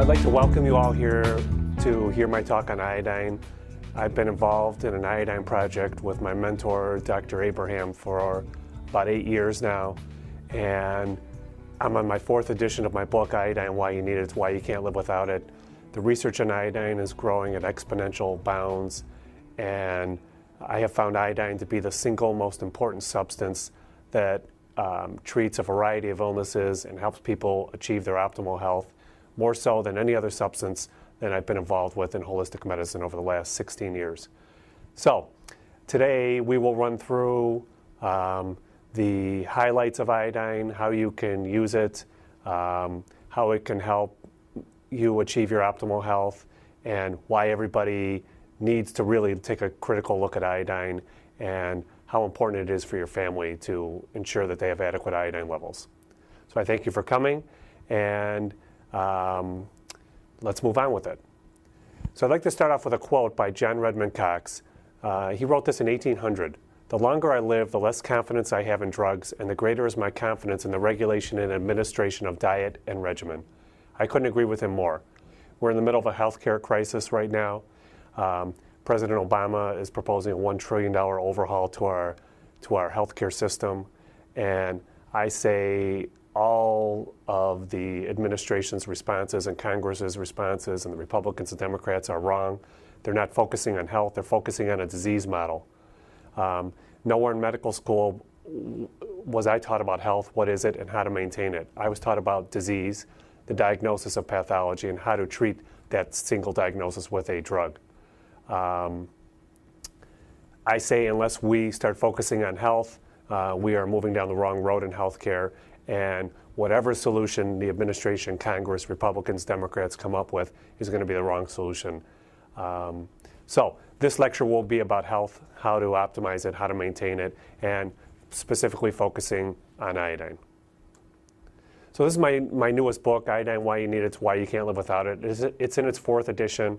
I'd like to welcome you all here to hear my talk on iodine. I've been involved in an iodine project with my mentor, Dr. Abraham, for about 8 years now, and I'm on my 4th edition of my book, Iodine, Why You Need It, Why You Can't Live Without It. The research on iodine is growing at exponential bounds, and I have found iodine to be the single most important substance that treats a variety of illnesses and helps people achieve their optimal health, more so than any other substance that I've been involved with in holistic medicine over the last 16 years. So today we will run through the highlights of iodine, how you can use it, how it can help you achieve your optimal health, and why everybody needs to really take a critical look at iodine, and how important it is for your family to ensure that they have adequate iodine levels. So I thank you for coming, and let's move on with it. So I'd like to start off with a quote by John Redmond Cox. He wrote this in 1800. "The longer I live, the less confidence I have in drugs, and the greater is my confidence in the regulation and administration of diet and regimen." I couldn't agree with him more. We're in the middle of a healthcare crisis right now. President Obama is proposing a $1 trillion overhaul to our healthcare system, and I say all of the administration's responses and Congress's responses and the Republicans and Democrats are wrong. They're not focusing on health, they're focusing on a disease model. Nowhere in medical school was I taught about health, what is it, and how to maintain it. I was taught about disease, the diagnosis of pathology, and how to treat that single diagnosis with a drug. I say unless we start focusing on health, we are moving down the wrong road in healthcare, and whatever solution the administration, Congress, Republicans, Democrats come up with is going to be the wrong solution. So this lecture will be about health, how to optimize it, how to maintain it, and specifically focusing on iodine. So this is my newest book, Iodine, Why You Need It, Why You Can't Live Without It. It's in its 4th edition,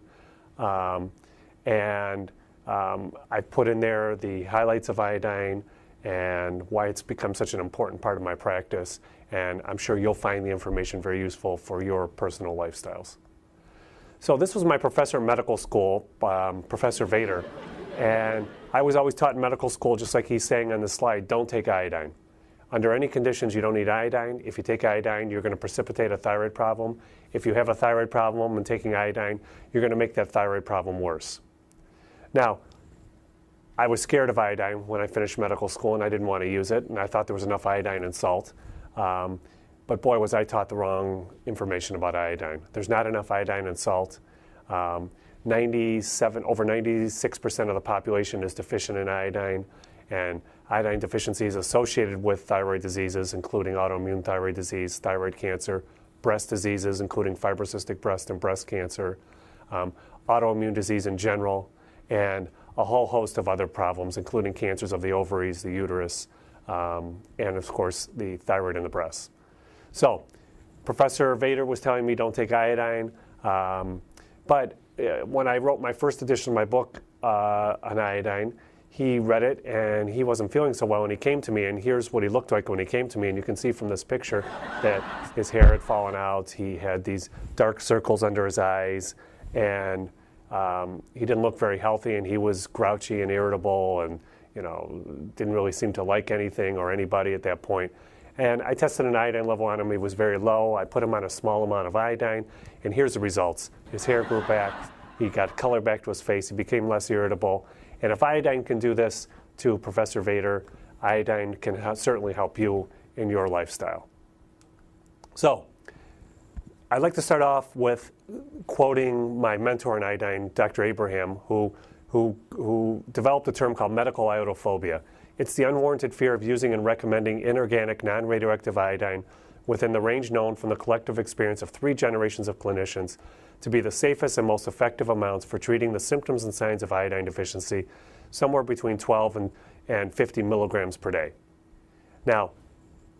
and I put in there the highlights of iodine and why it's become such an important part of my practice, and I'm sure you'll find the information very useful for your personal lifestyles. So this was my professor in medical school, Professor Vader, and I was always taught in medical school, just like he's saying on the slide, don't take iodine. Under any conditions, you don't need iodine. If you take iodine, you're going to precipitate a thyroid problem. If you have a thyroid problem and taking iodine, you're going to make that thyroid problem worse. Now, I was scared of iodine when I finished medical school, and I didn't want to use it, and I thought there was enough iodine in salt. But boy, was I taught the wrong information about iodine. There's not enough iodine in salt. Over 96% of the population is deficient in iodine, and iodine deficiency is associated with thyroid diseases, including autoimmune thyroid disease, thyroid cancer, breast diseases, including fibrocystic breast and breast cancer, autoimmune disease in general, and a whole host of other problems, including cancers of the ovaries, the uterus, and of course the thyroid and the breasts. So Professor Vader was telling me don't take iodine, but when I wrote my 1st edition of my book on iodine, he read it and he wasn't feeling so well, and he came to me, and here's what he looked like when he came to me, and you can see from this picture that his hair had fallen out, he had these dark circles under his eyes, and he didn't look very healthy, and he was grouchy and irritable, and didn't really seem to like anything or anybody at that point. And I tested an iodine level on him. He was very low. I put him on a small amount of iodine, and here's the results. His hair grew back. He got color back to his face. He became less irritable. And if iodine can do this to Professor Vader, iodine can certainly help you in your lifestyle. So I'd like to start off with quoting my mentor in iodine, Dr. Abraham, who developed a term called medical iodophobia. It's the unwarranted fear of using and recommending inorganic, non-radioactive iodine within the range known from the collective experience of 3 generations of clinicians to be the safest and most effective amounts for treating the symptoms and signs of iodine deficiency, somewhere between 12 and 50 milligrams per day. Now,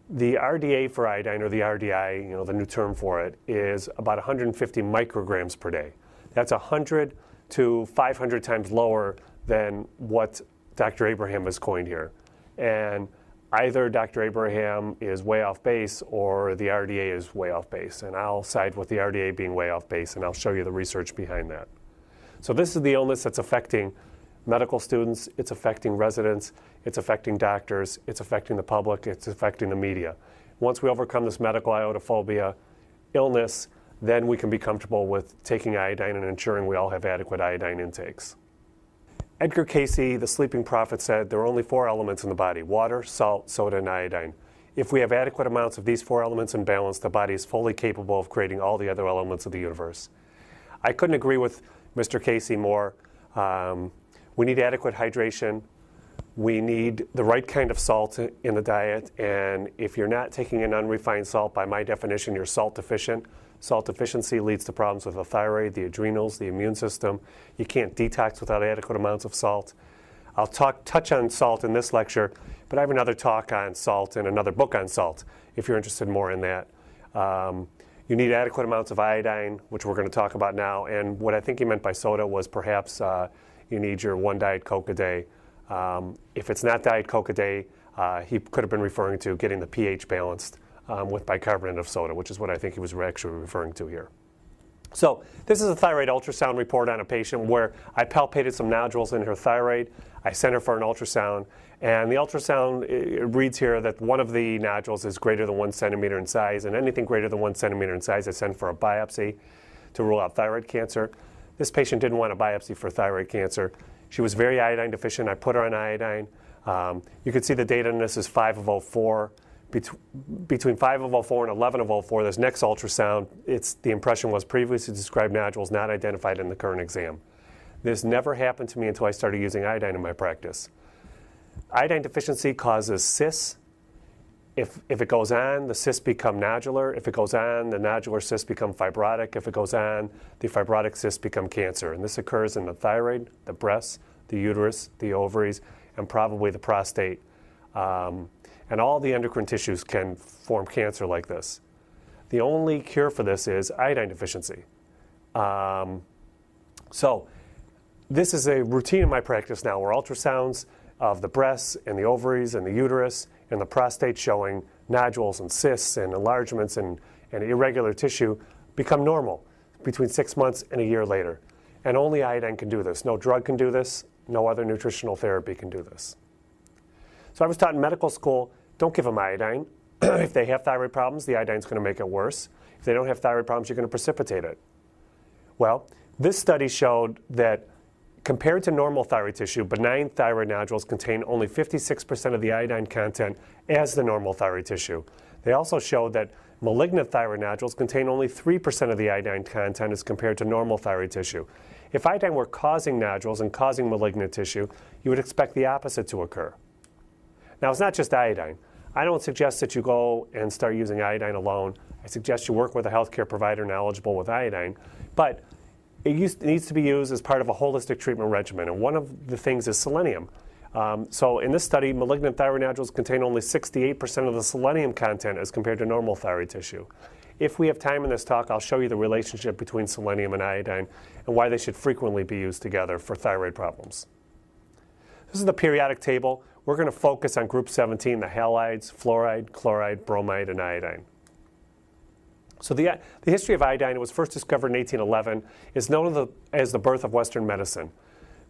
the RDA for iodine, or the RDI, the new term for it, is about 150 micrograms per day. That's 100 to 500 times lower than what Dr. Abraham has coined here. And either Dr. Abraham is way off base or the RDA is way off base. And I'll side with the RDA being way off base, and I'll show you the research behind that. So this is the illness that's affecting medical students, it's affecting residents, it's affecting doctors, it's affecting the public, it's affecting the media. Once we overcome this medical iodophobia illness, then we can be comfortable with taking iodine and ensuring we all have adequate iodine intakes. Edgar Cayce, the sleeping prophet, said there are only 4 elements in the body: water, salt, soda, and iodine. If we have adequate amounts of these 4 elements in balance, the body is fully capable of creating all the other elements of the universe. I couldn't agree with Mr. Cayce more. We need adequate hydration. We need the right kind of salt in the diet, and if you're not taking in unrefined salt, by my definition, you're salt deficient. Salt deficiency leads to problems with the thyroid, the adrenals, the immune system. You can't detox without adequate amounts of salt. I'll touch on salt in this lecture, but I have another talk on salt and another book on salt, if you're interested more in that. You need adequate amounts of iodine, which we're going to talk about now, and what I think he meant by soda was perhaps you need your 1 Diet Coke a day. If it's not Diet Coke a day, he could have been referring to getting the pH balanced with bicarbonate of soda, which is what I think he was actually referring to here. So this is a thyroid ultrasound report on a patient where I palpated some nodules in her thyroid. I sent her for an ultrasound, and the ultrasound, it reads here that one of the nodules is greater than 1 centimeter in size, and anything greater than 1 centimeter in size I sent for a biopsy to rule out thyroid cancer. This patient didn't want a biopsy for thyroid cancer. She was very iodine deficient. I put her on iodine. You can see the data in this is 5 of 04. Between 5 of 04 and 11 of 04, this next ultrasound, the impression was previously described nodules not identified in the current exam. This never happened to me until I started using iodine in my practice. Iodine deficiency causes cysts. If it goes on, the cysts become nodular. If it goes on, the nodular cysts become fibrotic. If it goes on, the fibrotic cysts become cancer. And this occurs in the thyroid, the breasts, the uterus, the ovaries, and probably the prostate. And all the endocrine tissues can form cancer like this. The only cure for this is iodine deficiency. So this is a routine in my practice now where ultrasounds of the breasts and the ovaries and the uterus and the prostate showing nodules and cysts and enlargements and irregular tissue become normal between 6 months and a year later. And only iodine can do this. No drug can do this. No other nutritional therapy can do this. So I was taught in medical school, don't give them iodine. If they have thyroid problems, the iodine's going to make it worse. If they don't have thyroid problems, you're going to precipitate it. Well, this study showed that compared to normal thyroid tissue, benign thyroid nodules contain only 56% of the iodine content as the normal thyroid tissue. They also showed that malignant thyroid nodules contain only 3% of the iodine content as compared to normal thyroid tissue. If iodine were causing nodules and causing malignant tissue, you would expect the opposite to occur. Now, it's not just iodine. I don't suggest that you go and start using iodine alone. I suggest you work with a healthcare provider knowledgeable with iodine. But it needs to be used as part of a holistic treatment regimen. And one of the things is selenium. So in this study, malignant thyroid nodules contain only 68% of the selenium content as compared to normal thyroid tissue. If we have time in this talk, I'll show you the relationship between selenium and iodine and why they should frequently be used together for thyroid problems. This is the periodic table. We're going to focus on group 17, the halides, fluoride, chloride, bromide, and iodine. So the history of iodine, it was first discovered in 1811, is known as the birth of Western medicine.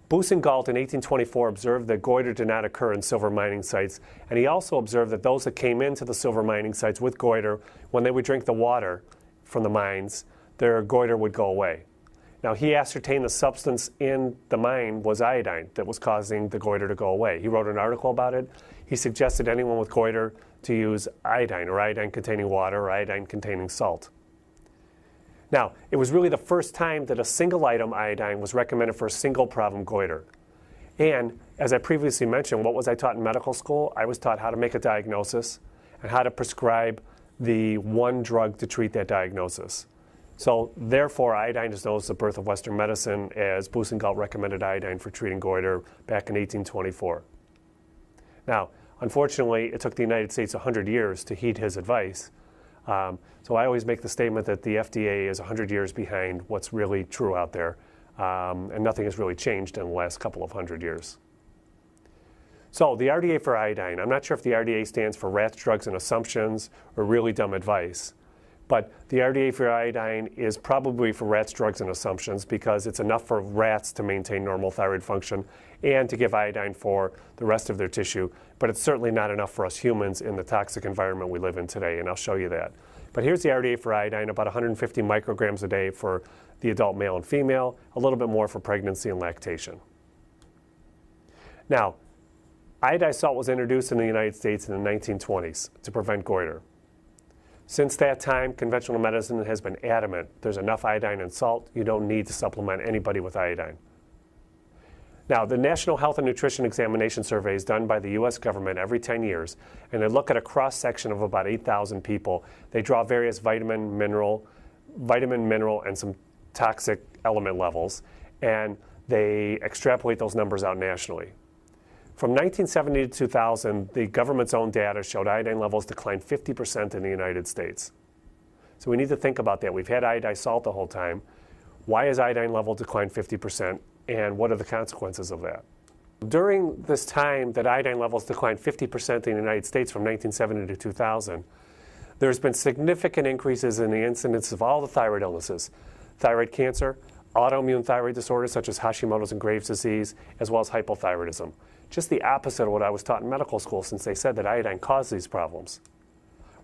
Boussingault in 1824 observed that goiter did not occur in silver mining sites, and he also observed that those that came into the silver mining sites with goiter, when they would drink the water from the mines, their goiter would go away. Now, he ascertained the substance in the mine was iodine that was causing the goiter to go away. He wrote an article about it. He suggested anyone with goiter to use iodine, or iodine-containing water, or iodine-containing salt. Now, it was really the first time that a single item iodine was recommended for a single problem goiter. And as I previously mentioned, what was I taught in medical school? I was taught how to make a diagnosis and how to prescribe the one drug to treat that diagnosis. So therefore, iodine is known as the birth of Western medicine, as Boussingault recommended iodine for treating goiter back in 1824. Now, unfortunately, it took the United States 100 years to heed his advice. So I always make the statement that the FDA is 100 years behind what's really true out there, and nothing has really changed in the last couple of 100 years. So the RDA for iodine, I'm not sure if the RDA stands for rats, drugs, and assumptions or really dumb advice, but the RDA for iodine is probably for rats, drugs, and assumptions because it's enough for rats to maintain normal thyroid function and to give iodine for the rest of their tissue, but it's certainly not enough for us humans in the toxic environment we live in today, and I'll show you that. But here's the RDA for iodine, about 150 micrograms a day for the adult male and female, a little bit more for pregnancy and lactation. Now, iodized salt was introduced in the United States in the 1920s to prevent goiter. Since that time, conventional medicine has been adamant there's enough iodine in salt, you don't need to supplement anybody with iodine. Now, the National Health and Nutrition Examination Survey is done by the U.S. government every 10 years, and they look at a cross-section of about 8,000 people. They draw various vitamin, mineral, and some toxic element levels, and they extrapolate those numbers out nationally. From 1970 to 2000, the government's own data showed iodine levels declined 50% in the United States. So we need to think about that. We've had iodized salt the whole time. Why has iodine level declined 50%, and what are the consequences of that? During this time that iodine levels declined 50% in the United States from 1970 to 2000, there's been significant increases in the incidence of all the thyroid illnesses, thyroid cancer, autoimmune thyroid disorders such as Hashimoto's and Graves' disease, as well as hypothyroidism. Just the opposite of what I was taught in medical school, since they said that iodine caused these problems.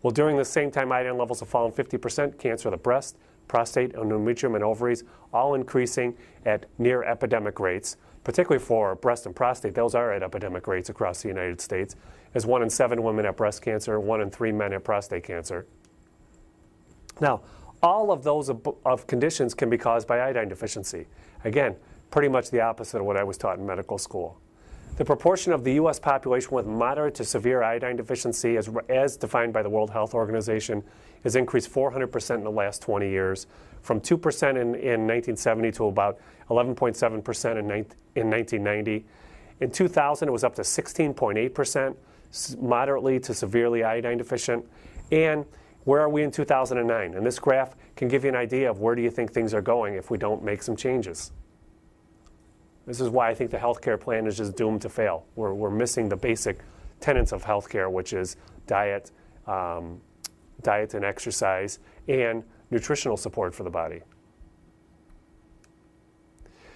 Well, during the same time iodine levels have fallen 50%, cancer of the breast, prostate, endometrium, and ovaries, all increasing at near epidemic rates, particularly for breast and prostate. Those are at epidemic rates across the United States, as 1 in 7 women have breast cancer, 1 in 3 men have prostate cancer. Now, all of those conditions can be caused by iodine deficiency. Again, pretty much the opposite of what I was taught in medical school. The proportion of the U.S. population with moderate to severe iodine deficiency, as defined by the World Health Organization, has increased 400% in the last 20 years, from 2% in 1970 to about 11.7% in 1990. In 2000, it was up to 16.8%, moderately to severely iodine deficient. And where are we in 2009? And this graph can give you an idea of where do you think things are going if we don't make some changes. This is why I think the healthcare plan is just doomed to fail. We're missing the basic tenets of healthcare, which is diet and exercise, and nutritional support for the body.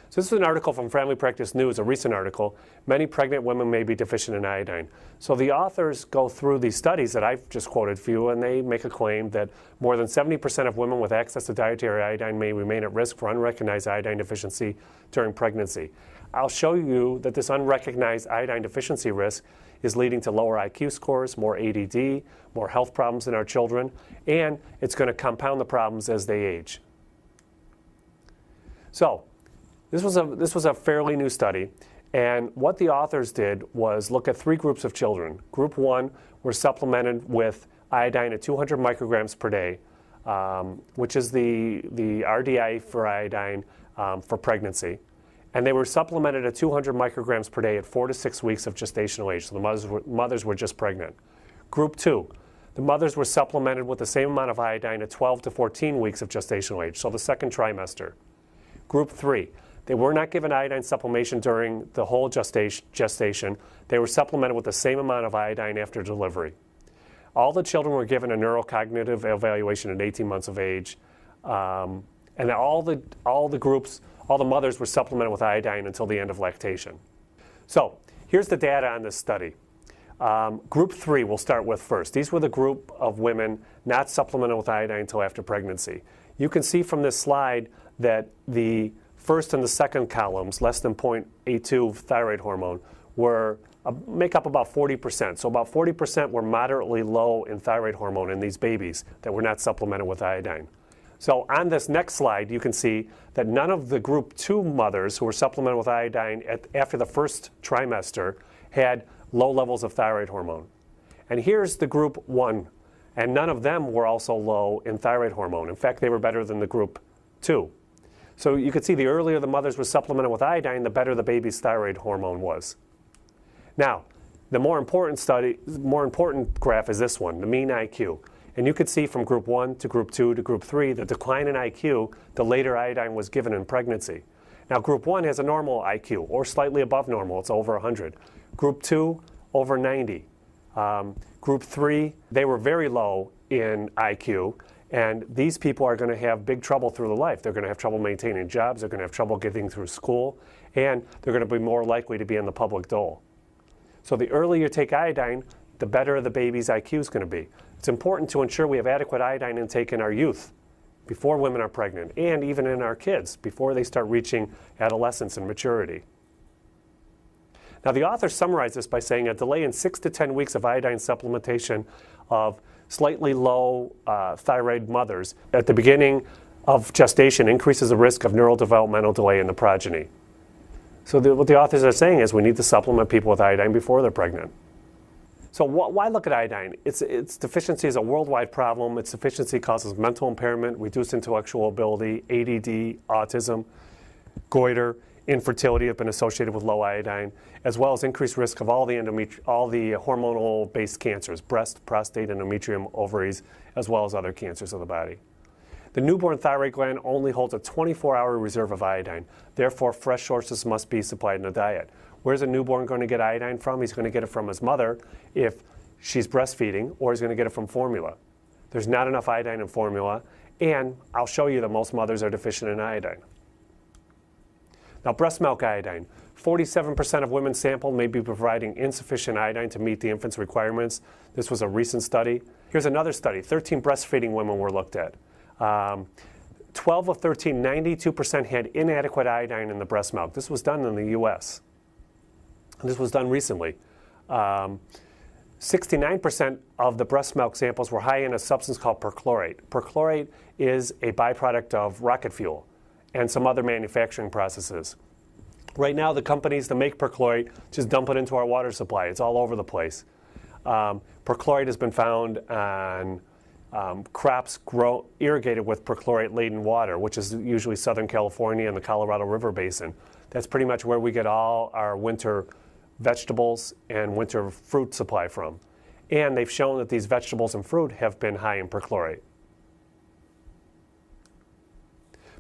So this is an article from Family Practice News, a recent article. Many pregnant women may be deficient in iodine. So the authors go through these studies that I've just quoted for you, and they make a claim that more than 70% of women with access to dietary iodine may remain at risk for unrecognized iodine deficiency during pregnancy. I'll show you that this unrecognized iodine deficiency risk is leading to lower IQ scores, more ADD, more health problems in our children, and it's going to compound the problems as they age. So, this was a fairly new study, and what the authors did was look at 3 groups of children. Group 1 were supplemented with iodine at 200 micrograms per day, which is the RDI for iodine for pregnancy. And they were supplemented at 200 micrograms per day at 4 to 6 weeks of gestational age, so the mothers were just pregnant. Group 2, the mothers were supplemented with the same amount of iodine at 12 to 14 weeks of gestational age, so the second trimester. Group 3, they were not given iodine supplementation during the whole gestation. They were supplemented with the same amount of iodine after delivery. All the children were given a neurocognitive evaluation at 18 months of age, and all the mothers were supplemented with iodine until the end of lactation. So here's the data on this study. Group 3 we'll start with first. These were the group of women not supplemented with iodine until after pregnancy. You can see from this slide that the first and the second columns, less than 0.82 thyroid hormone, make up about 40%. So about 40% were moderately low in thyroid hormone in these babies that were not supplemented with iodine. So on this next slide, you can see that none of the group 2 mothers who were supplemented with iodine after the first trimester had low levels of thyroid hormone. And here's the group 1, and none of them were also low in thyroid hormone. In fact, they were better than the group 2. So you could see the earlier the mothers were supplemented with iodine, the better the baby's thyroid hormone was. Now, the more important graph is this one, the mean IQ. And you could see from group 1 to group 2 to group 3, the decline in IQ, the later iodine was given in pregnancy. Now, group 1 has a normal IQ, or slightly above normal, it's over 100. Group 2, over 90. Group 3, they were very low in IQ, and these people are going to have big trouble through the life. They're going to have trouble maintaining jobs, they're going to have trouble getting through school, and they're going to be more likely to be in the public dole. So the earlier you take iodine, the better the baby's IQ is going to be. It's important to ensure we have adequate iodine intake in our youth, before women are pregnant, and even in our kids, before they start reaching adolescence and maturity. Now, the authors summarize this by saying a delay in 6 to 10 weeks of iodine supplementation of slightly low thyroid mothers at the beginning of gestation increases the risk of neurodevelopmental delay in the progeny. So what the authors are saying is we need to supplement people with iodine before they're pregnant. So why look at iodine? Its deficiency is a worldwide problem. Its deficiency causes mental impairment, reduced intellectual ability, ADD, autism, goiter, infertility have been associated with low iodine, as well as increased risk of all the hormonal-based cancers, breast, prostate, endometrium, ovaries, as well as other cancers of the body. The newborn thyroid gland only holds a 24-hour reserve of iodine. Therefore, fresh sources must be supplied in the diet. Where's a newborn going to get iodine from? He's going to get it from his mother if she's breastfeeding, or he's going to get it from formula. There's not enough iodine in formula, and I'll show you that most mothers are deficient in iodine. Now, breast milk iodine. 47% of women sampled may be providing insufficient iodine to meet the infant's requirements. This was a recent study. Here's another study. 13 breastfeeding women were looked at. 12 of 13, 92% had inadequate iodine in the breast milk. This was done in the US. This was done recently. 69% of the breast milk samples were high in a substance called perchlorate. Perchlorate is a byproduct of rocket fuel and some other manufacturing processes. Right now, the companies that make perchlorate just dump it into our water supply. It's all over the place. Perchlorate has been found on crops irrigated with perchlorate-laden water, which is usually Southern California and the Colorado River Basin. That's pretty much where we get all our winter vegetables and winter fruit supply from. And they've shown that these vegetables and fruit have been high in perchlorate.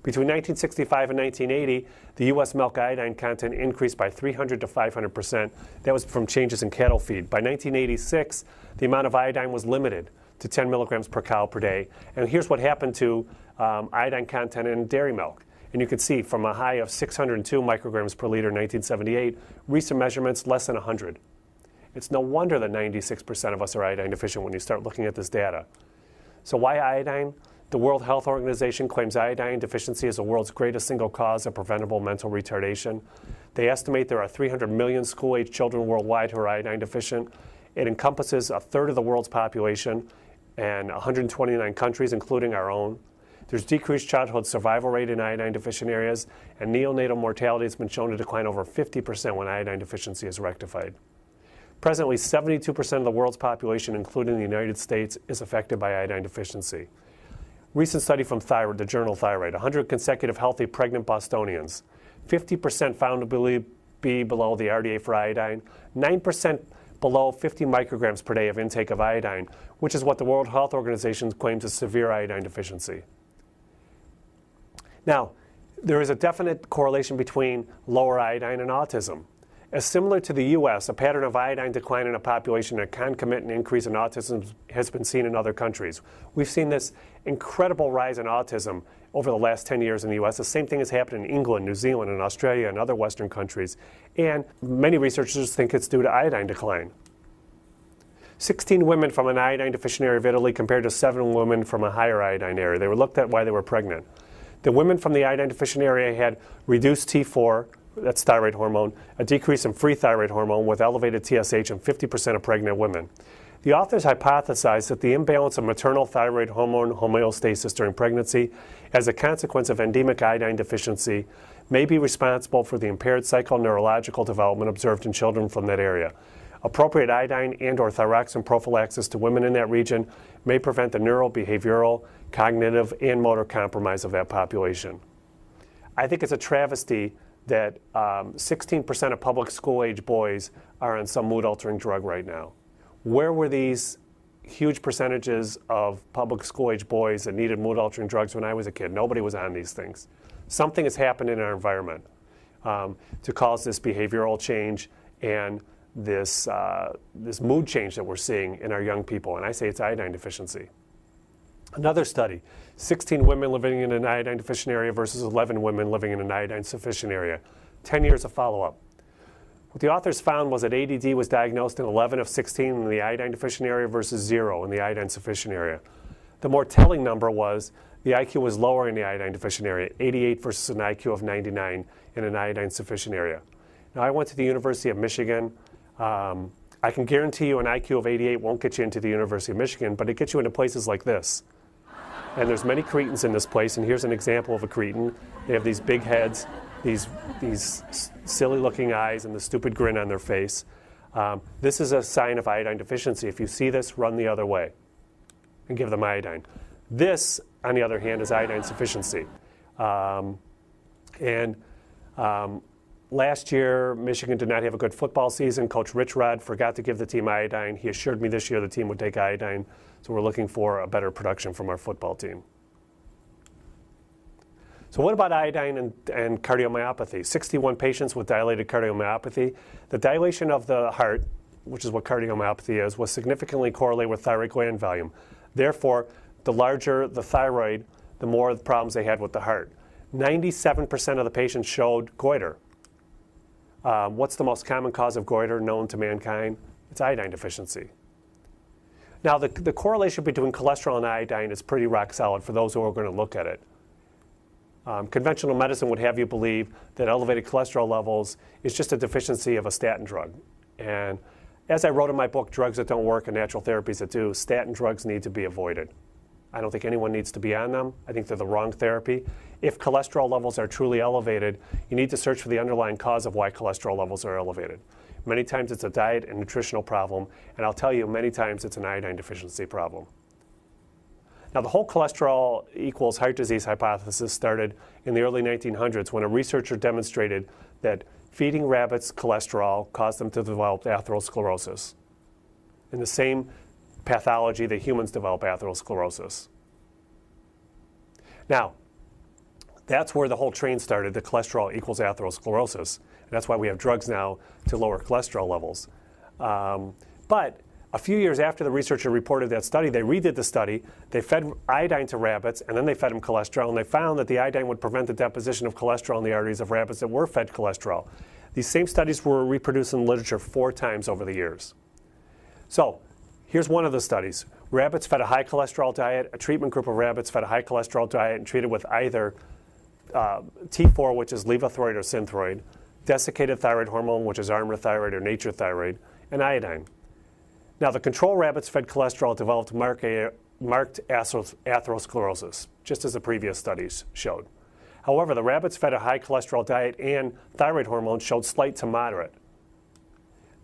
Between 1965 and 1980, the U.S. milk iodine content increased by 300 to 500%. That was from changes in cattle feed. By 1986, the amount of iodine was limited to 10 milligrams per cow per day. And here's what happened to iodine content in dairy milk. And you can see from a high of 602 micrograms per liter in 1978, recent measurements less than 100. It's no wonder that 96% of us are iodine deficient when you start looking at this data. So why iodine? The World Health Organization claims iodine deficiency is the world's greatest single cause of preventable mental retardation. They estimate there are 300 million school-age children worldwide who are iodine deficient. It encompasses a third of the world's population and 129 countries, including our own. There's decreased childhood survival rate in iodine-deficient areas, and neonatal mortality has been shown to decline over 50% when iodine deficiency is rectified. Presently, 72% of the world's population, including the United States, is affected by iodine deficiency. Recent study from Thyroid, the journal Thyroid, 100 consecutive healthy pregnant Bostonians. 50% found to be below the RDA for iodine, 9% below 50 micrograms per day of intake of iodine, which is what the World Health Organization claims is severe iodine deficiency. Now, there is a definite correlation between lower iodine and autism. As similar to the U.S., a pattern of iodine decline in a population and a concomitant increase in autism has been seen in other countries. We've seen this incredible rise in autism over the last 10 years in the U.S. The same thing has happened in England, New Zealand, and Australia, and other Western countries. And many researchers think it's due to iodine decline. 16 women from an iodine-deficient area of Italy compared to 7 women from a higher iodine area. They were looked at while they were pregnant. The women from the iodine-deficient area had reduced T4, that's thyroid hormone, a decrease in free thyroid hormone with elevated TSH in 50% of pregnant women. The authors hypothesized that the imbalance of maternal thyroid hormone homeostasis during pregnancy as a consequence of endemic iodine deficiency may be responsible for the impaired psychoneurological development observed in children from that area. Appropriate iodine and/or thyroxine prophylaxis to women in that region may prevent the neurobehavioral, cognitive, and motor compromise of that population. I think it's a travesty that 16% of public school-age boys are on some mood-altering drug right now. Where were these huge percentages of public school-age boys that needed mood-altering drugs when I was a kid? Nobody was on these things. Something has happened in our environment to cause this behavioral change and this mood change that we're seeing in our young people, and I say it's iodine deficiency. Another study, 16 women living in an iodine deficient area versus 11 women living in an iodine sufficient area, 10 years of follow-up. What the authors found was that ADD was diagnosed in 11 of 16 in the iodine deficient area versus 0 in the iodine sufficient area. The more telling number was the IQ was lower in the iodine deficient area, 88 versus an IQ of 99 in an iodine sufficient area. Now, I went to the University of Michigan. I can guarantee you an IQ of 88 won't get you into the University of Michigan, but it gets you into places like this. And there's many cretins in this place, and here's an example of a cretin. They have these big heads, these silly-looking eyes, and the stupid grin on their face. This is a sign of iodine deficiency. If you see this, run the other way and give them iodine. This, on the other hand, is iodine sufficiency. Last year, Michigan did not have a good football season. Coach Rich Rod forgot to give the team iodine. He assured me this year the team would take iodine, so we're looking for a better production from our football team. So what about iodine and cardiomyopathy? 61 patients with dilated cardiomyopathy. The dilation of the heart, which is what cardiomyopathy is, was significantly correlated with thyroid gland volume. Therefore, the larger the thyroid, the more problems they had with the heart. 97% of the patients showed goiter. What's the most common cause of goiter known to mankind? It's iodine deficiency. Now, the correlation between cholesterol and iodine is pretty rock solid for those who are going to look at it. Conventional medicine would have you believe that elevated cholesterol levels is just a deficiency of a statin drug. And as I wrote in my book, Drugs That Don't Work and Natural Therapies That Do, statin drugs need to be avoided. I don't think anyone needs to be on them. I think they're the wrong therapy. If cholesterol levels are truly elevated, you need to search for the underlying cause of why cholesterol levels are elevated. Many times it's a diet and nutritional problem, and I'll tell you many times it's an iodine deficiency problem. Now, the whole cholesterol equals heart disease hypothesis started in the early 1900s when a researcher demonstrated that feeding rabbits cholesterol caused them to develop atherosclerosis. In the same pathology that humans develop atherosclerosis. Now, that's where the whole train started, that cholesterol equals atherosclerosis. And that's why we have drugs now to lower cholesterol levels. But a few years after the researcher reported that study, they redid the study, they fed iodine to rabbits, and then they fed them cholesterol, and they found that the iodine would prevent the deposition of cholesterol in the arteries of rabbits that were fed cholesterol. These same studies were reproduced in literature 4 times over the years. So, here's one of the studies. Rabbits fed a high cholesterol diet, a treatment group of rabbits fed a high cholesterol diet and treated with either T4, which is levothyroid or synthroid, desiccated thyroid hormone, which is armor thyroid or nature thyroid, and iodine. Now, the control rabbits fed cholesterol developed marked atherosclerosis, just as the previous studies showed. However, the rabbits fed a high cholesterol diet and thyroid hormone showed slight to moderate.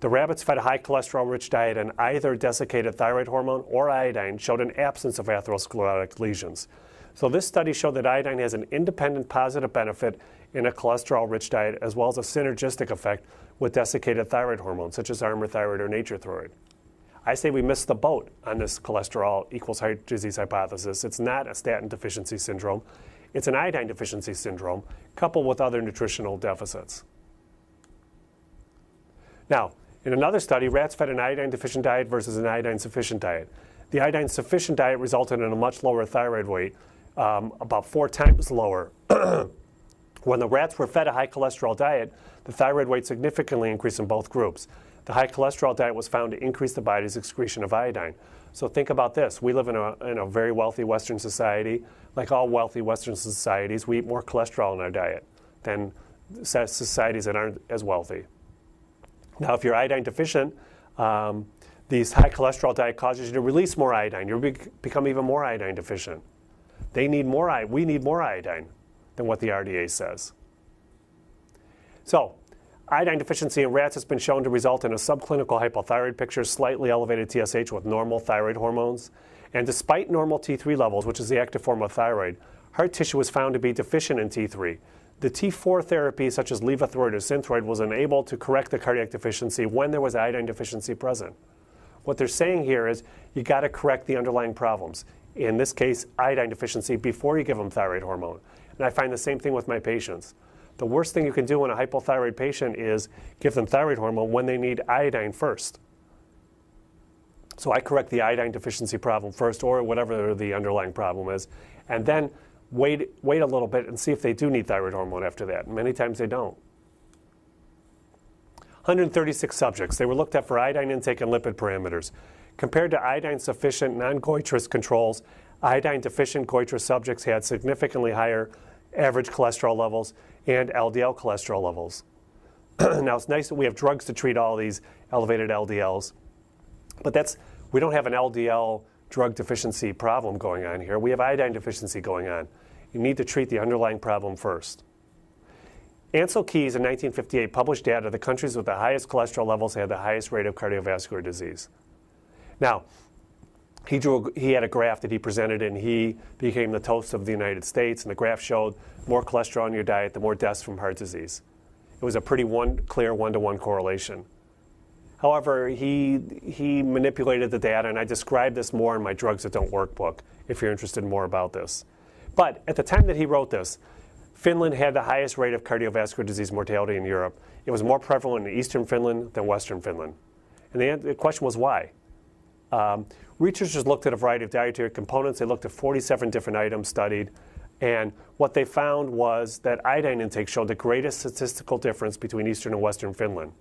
The rabbits fed a high cholesterol-rich diet and either desiccated thyroid hormone or iodine showed an absence of atherosclerotic lesions. So this study showed that iodine has an independent positive benefit in a cholesterol-rich diet as well as a synergistic effect with desiccated thyroid hormone, such as armor thyroid or nature thyroid. I say we missed the boat on this cholesterol equals heart disease hypothesis. It's not a statin deficiency syndrome. It's an iodine deficiency syndrome coupled with other nutritional deficits. Now, in another study, rats fed an iodine-deficient diet versus an iodine-sufficient diet. The iodine-sufficient diet resulted in a much lower thyroid weight, about 4 times lower. When the rats were fed a high cholesterol diet, the thyroid weight significantly increased in both groups. The high cholesterol diet was found to increase the body's excretion of iodine. So think about this. We live in a very wealthy Western society. Like all wealthy Western societies, we eat more cholesterol in our diet than societies that aren't as wealthy. Now, if you're iodine deficient, these high cholesterol diet causes you to release more iodine. You become even more iodine deficient. We need more iodine than what the RDA says. So, iodine deficiency in rats has been shown to result in a subclinical hypothyroid picture, slightly elevated TSH with normal thyroid hormones. And despite normal T3 levels, which is the active form of thyroid, heart tissue was found to be deficient in T3. The T4 therapy, such as levothyroid or synthroid, was unable to correct the cardiac deficiency when there was iodine deficiency present. What they're saying here is you got to correct the underlying problems. In this case, iodine deficiency before you give them thyroid hormone. And I find the same thing with my patients. The worst thing you can do in a hypothyroid patient is give them thyroid hormone when they need iodine first. So I correct the iodine deficiency problem first, or whatever the underlying problem is, and then wait a little bit and see if they do need thyroid hormone after that. Many times they don't. 136 subjects. They were looked at for iodine intake and lipid parameters. Compared to iodine-sufficient non-goitrous controls, iodine-deficient goitrous subjects had significantly higher average cholesterol levels and LDL cholesterol levels. Now, it's nice that we have drugs to treat all these elevated LDLs, but we don't have an LDL drug deficiency problem going on here. We have iodine deficiency going on. You need to treat the underlying problem first. Ansel Keys in 1958 published data the countries with the highest cholesterol levels had the highest rate of cardiovascular disease. Now, he had a graph that he presented, and he became the toast of the United States, and the graph showed more cholesterol in your diet, the more deaths from heart disease. It was a pretty clear one-to-one correlation. However, he manipulated the data, and I describe this more in my Drugs That Don't Work book, if you're interested in more about this. But at the time that he wrote this, Finland had the highest rate of cardiovascular disease mortality in Europe. It was more prevalent in Eastern Finland than Western Finland. And the question was why? Researchers looked at a variety of dietary components. They looked at 47 different items studied. And what they found was that iodine intake showed the greatest statistical difference between Eastern and Western Finland.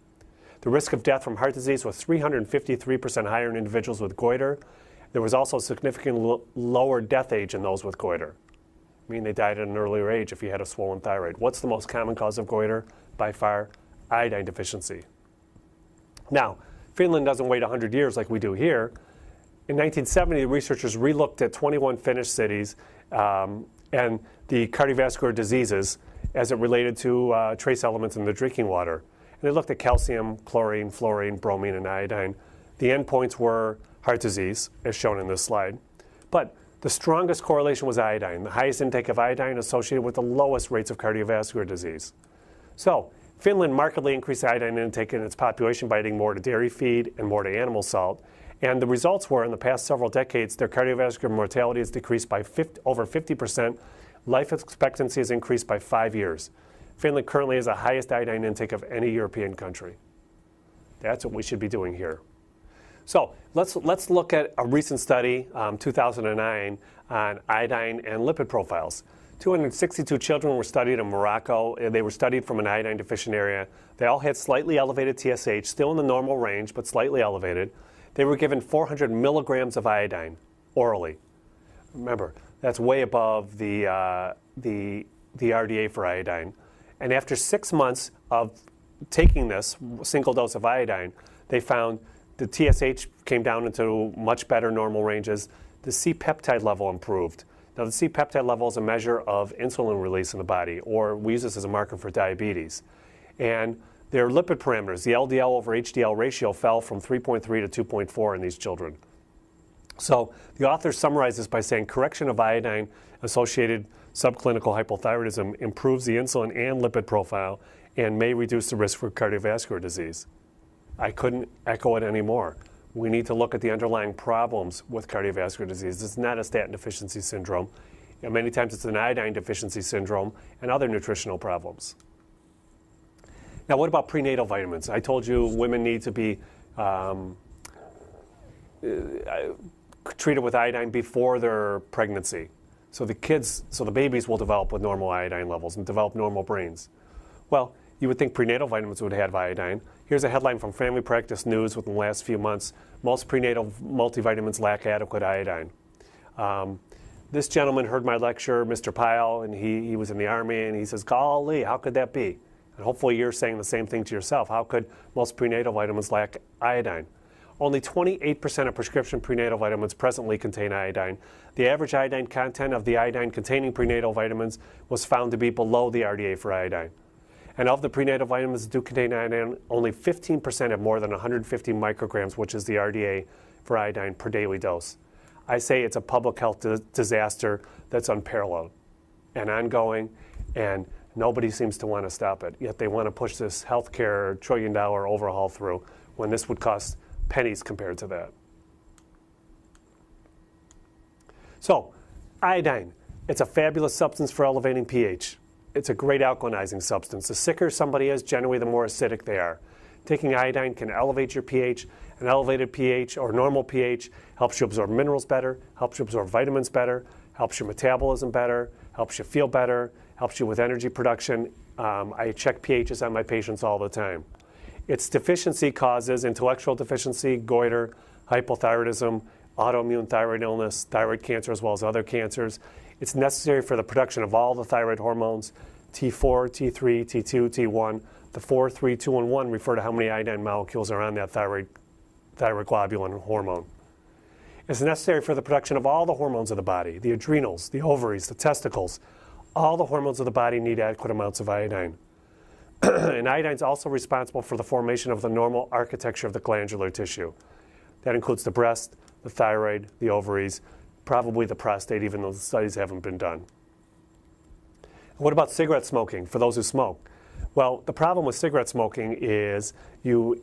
The risk of death from heart disease was 353% higher in individuals with goiter. There was also a significantly lower death age in those with goiter. I mean, they died at an earlier age if you had a swollen thyroid. What's the most common cause of goiter? By far, iodine deficiency. Now, Finland doesn't wait 100 years like we do here. In 1970, the researchers relooked at 21 Finnish cities and the cardiovascular diseases as it related to trace elements in the drinking water. And they looked at calcium, chlorine, fluorine, bromine, and iodine. The endpoints were heart disease, as shown in this slide. But the strongest correlation was iodine, the highest intake of iodine associated with the lowest rates of cardiovascular disease. So Finland markedly increased iodine intake in its population by eating more to dairy feed and more to animal salt. And the results were, in the past several decades, their cardiovascular mortality has decreased by over 50%. Life expectancy has increased by 5 years. Finland currently has the highest iodine intake of any European country. That's what we should be doing here. So let's look at a recent study, 2009, on iodine and lipid profiles. 262 children were studied in Morocco. They were studied from an iodine deficient area. They all had slightly elevated TSH, still in the normal range, but slightly elevated. They were given 400 milligrams of iodine orally. Remember, that's way above the RDA for iodine. And after 6 months of taking this single dose of iodine, they found the TSH came down into much better normal ranges. The C-peptide level improved. Now, the C-peptide level is a measure of insulin release in the body, or we use this as a marker for diabetes. And their lipid parameters, the LDL over HDL ratio, fell from 3.3 to 2.4 in these children. So the author summarized this by saying correction of iodine-associated subclinical hypothyroidism improves the insulin and lipid profile and may reduce the risk for cardiovascular disease. I couldn't echo it anymore. We need to look at the underlying problems with cardiovascular disease. It's not a statin deficiency syndrome. And many times it's an iodine deficiency syndrome and other nutritional problems. Now, what about prenatal vitamins? I told you women need to be treated with iodine before their pregnancy. So the babies will develop with normal iodine levels and develop normal brains. Well, you would think prenatal vitamins would have iodine. Here's a headline from Family Practice News within the last few months. Most prenatal multivitamins lack adequate iodine. This gentleman heard my lecture, Mr. Pyle, and he was in the Army, and he says, golly, how could that be? And hopefully you're saying the same thing to yourself. How could most prenatal vitamins lack iodine? Only 28% of prescription prenatal vitamins presently contain iodine. The average iodine content of the iodine-containing prenatal vitamins was found to be below the RDA for iodine. And of the prenatal vitamins that do contain iodine, only 15% have more than 150 micrograms, which is the RDA for iodine per daily dose. I say it's a public health disaster that's unparalleled and ongoing, and nobody seems to want to stop it. Yet they want to push this healthcare trillion-dollar overhaul through when this would cost pennies compared to that. So, iodine, it's a fabulous substance for elevating pH. it's a great alkalinizing substance. The sicker somebody is, generally the more acidic they are. Taking iodine can elevate your pH. An elevated pH or normal pH helps you absorb minerals better, helps you absorb vitamins better, helps your metabolism better, helps you feel better, helps you with energy production. I check pHs on my patients all the time. Its deficiency causes intellectual deficiency, goiter, hypothyroidism, autoimmune thyroid illness, thyroid cancer, as well as other cancers. It's necessary for the production of all the thyroid hormones, T4, T3, T2, T1. The 4, 3, 2, and 1 refer to how many iodine molecules are on that thyroid globulin hormone. It's necessary for the production of all the hormones of the body, the adrenals, the ovaries, the testicles. All the hormones of the body need adequate amounts of iodine. And iodine is also responsible for the formation of the normal architecture of the glandular tissue. That includes the breast, the thyroid, the ovaries, probably the prostate, even though the studies haven't been done. What about cigarette smoking, for those who smoke? Well, the problem with cigarette smoking is you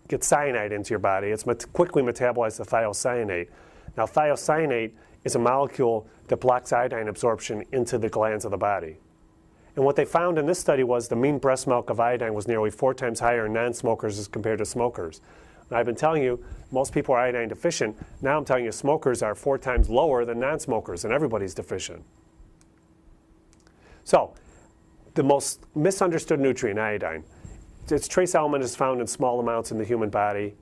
get cyanide into your body. It's quickly metabolized to thiocyanate. Now, thiocyanate is a molecule that blocks iodine absorption into the glands of the body. And what they found in this study was the mean breast milk of iodine was nearly 4 times higher in non-smokers as compared to smokers. And I've been telling you, most people are iodine deficient. Now I'm telling you smokers are 4 times lower than non-smokers, and everybody's deficient. So, the most misunderstood nutrient, iodine. Its trace element is found in small amounts in the human body.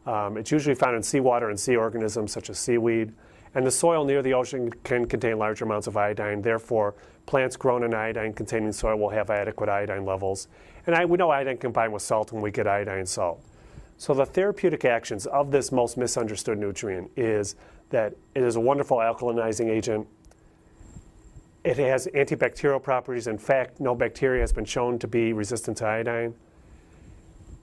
It's usually found in seawater and sea organisms such as seaweed. And the soil near the ocean can contain large amounts of iodine. Therefore, plants grown in iodine-containing soil will have adequate iodine levels. And we know iodine combined with salt when we get iodine salt. So the therapeutic actions of this most misunderstood nutrient is that it is a wonderful alkalinizing agent. It has antibacterial properties. In fact, no bacteria has been shown to be resistant to iodine.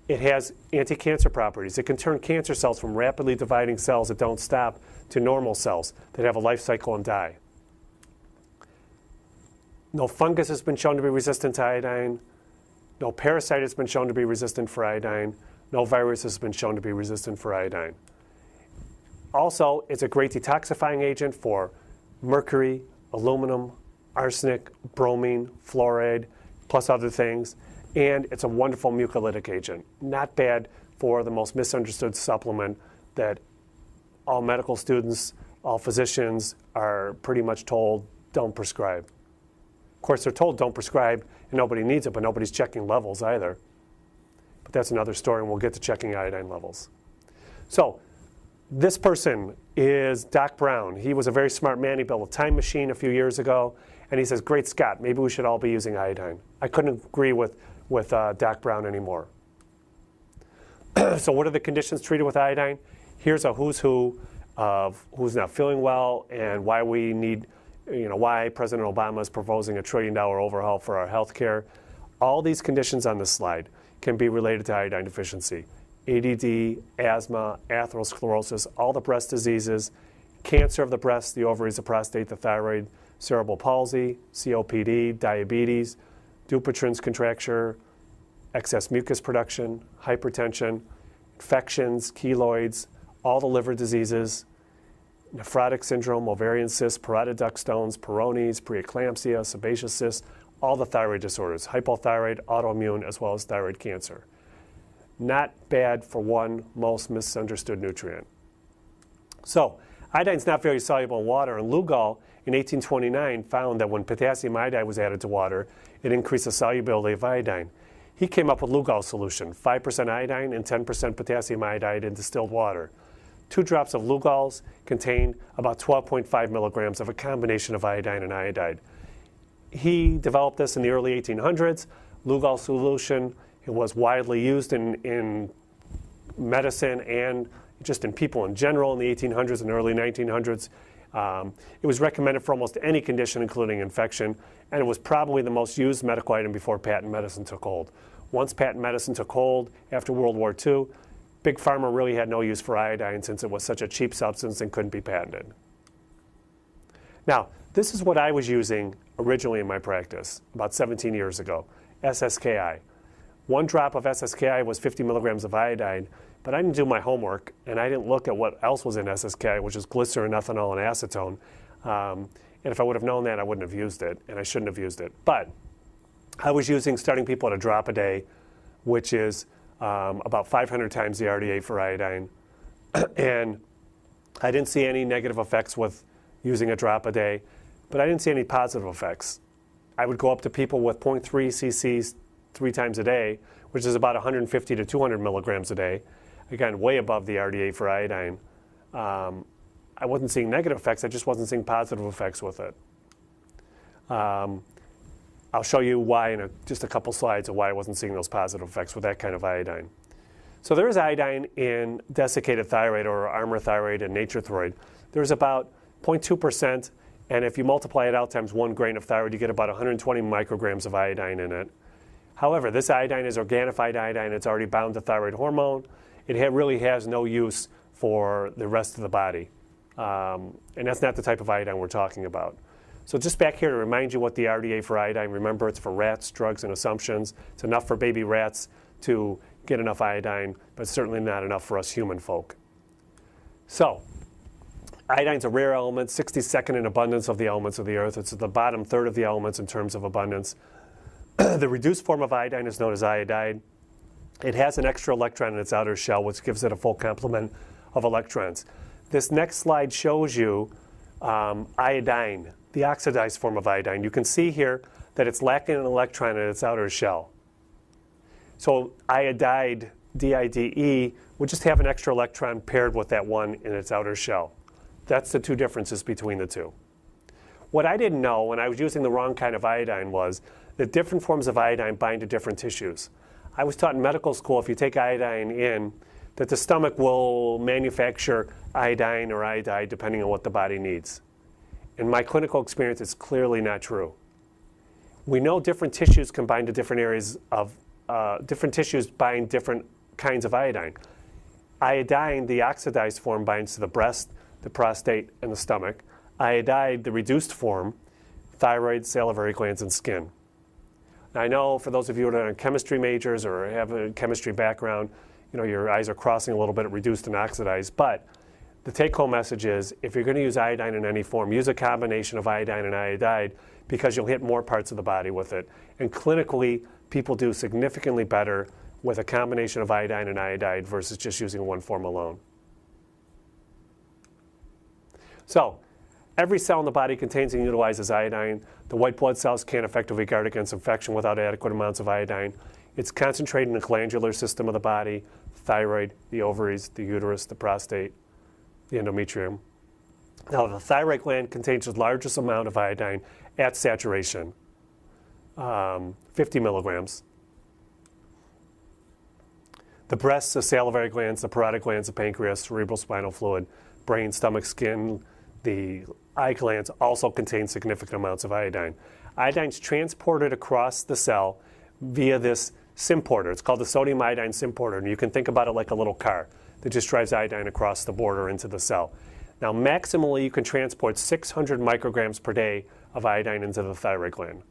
It has anti-cancer properties. It can turn cancer cells from rapidly dividing cells that don't stop to normal cells that have a life cycle and die. No fungus has been shown to be resistant to iodine. No parasite has been shown to be resistant for iodine. No virus has been shown to be resistant for iodine. Also, it's a great detoxifying agent for mercury, aluminum, arsenic, bromine, fluoride, plus other things. And it's a wonderful mucolytic agent. Not bad for the most misunderstood supplement that all medical students, all physicians are pretty much told don't prescribe. Of course, they're told don't prescribe and nobody needs it, but nobody's checking levels either. But that's another story, and we'll get to checking iodine levels. So this person is Doc Brown. He was a very smart man. He built a time machine a few years ago, and he says, great Scott, maybe we should all be using iodine. I couldn't agree with Doc Brown anymore. So what are the conditions treated with iodine? Here's a who's who of who's not feeling well and why we need, why President Obama is proposing $1 trillion overhaul for our health care. All these conditions on this slide can be related to iodine deficiency. ADD, asthma, atherosclerosis, all the breast diseases, cancer of the breast, the ovaries, the prostate, the thyroid, cerebral palsy, COPD, diabetes, Dupuytren's contracture, excess mucus production, hypertension, infections, keloids, all the liver diseases, nephrotic syndrome, ovarian cysts, parotid duct stones, Peyronie's, preeclampsia, sebaceous cysts, all the thyroid disorders, hypothyroid, autoimmune, as well as thyroid cancer. Not bad for one most misunderstood nutrient. So, iodine's not very soluble in water, and Lugol in 1829 found that when potassium iodide was added to water, it increased the solubility of iodine. He came up with Lugol's solution, 5% iodine and 10% potassium iodide in distilled water. 2 drops of Lugol's contain about 12.5 milligrams of a combination of iodine and iodide. He developed this in the early 1800s. Lugol solution, it was widely used in medicine and just in people in general in the 1800s and early 1900s. It was recommended for almost any condition, including infection, and it was probably the most used medical item before patent medicine took hold. Once patent medicine took hold after World War II, Big Pharma really had no use for iodine since it was such a cheap substance and couldn't be patented. Now, this is what I was using originally in my practice about 17 years ago, SSKI. 1 drop of SSKI was 50 milligrams of iodide, but I didn't do my homework, and I didn't look at what else was in SSKI, which is glycerin, ethanol, and acetone. And if I would have known that, I wouldn't have used it, and I shouldn't have used it. But I was starting people at a drop a day, which is about 500 times the RDA for iodine. And I didn't see any negative effects with using a drop a day, but I didn't see any positive effects. I would go up to people with 0.3 cc's 3 times a day, which is about 150 to 200 milligrams a day. Again, way above the RDA for iodine. I wasn't seeing negative effects, I just wasn't seeing positive effects with it. I'll show you why in just a couple slides of why I wasn't seeing those positive effects with that kind of iodine. So there is iodine in desiccated thyroid or armor thyroid and nature thyroid. There's about 0.2%, and if you multiply it out times 1 grain of thyroid, you get about 120 micrograms of iodine in it. However, this iodine is organified iodine. It's already bound to thyroid hormone. It really has no use for the rest of the body. And that's not the type of iodine we're talking about. So just back here to remind you what the RDA for iodine, remember it's for rats, drugs, and assumptions. It's enough for baby rats to get enough iodine, but certainly not enough for us human folk. So iodine's a rare element, 62nd in abundance of the elements of the earth. It's at the bottom third of the elements in terms of abundance. The reduced form of iodine is known as iodide. It has an extra electron in its outer shell, which gives it a full complement of electrons. This next slide shows you iodine, the oxidized form of iodine. You can see here that it's lacking an electron in its outer shell. So iodide, D-I-D-E, would just have an extra electron paired with that one in its outer shell. That's the two differences between the two. What I didn't know when I was using the wrong kind of iodine was that different forms of iodine bind to different tissues. I was taught in medical school if you take iodine in, that the stomach will manufacture iodine or iodide depending on what the body needs. In my clinical experience, it's clearly not true. We know different tissues can bind to different areas of, different tissues bind different kinds of iodine. Iodine, the oxidized form, binds to the breast, the prostate, and the stomach. Iodide, the reduced form, thyroid, salivary glands, and skin. Now, I know for those of you that are chemistry majors or have a chemistry background, your eyes are crossing a little bit at reduced and oxidized, but the take-home message is, if you're going to use iodine in any form, use a combination of iodine and iodide because you'll hit more parts of the body with it. And clinically, people do significantly better with a combination of iodine and iodide versus just using one form alone. So, every cell in the body contains and utilizes iodine. The white blood cells can't effectively guard against infection without adequate amounts of iodine. It's concentrated in the glandular system of the body, thyroid, the ovaries, the uterus, the prostate, the endometrium. Now, the thyroid gland contains the largest amount of iodine at saturation, 50 milligrams. The breasts, the salivary glands, the parotid glands, the pancreas, cerebral spinal fluid, brain, stomach, skin, the eye glands also contain significant amounts of iodine. Iodine is transported across the cell via this symporter. It's called the sodium iodine symporter, and you can think about it like a little car that just drives iodine across the border into the cell. Now, maximally, you can transport 600 micrograms per day of iodine into the thyroid gland.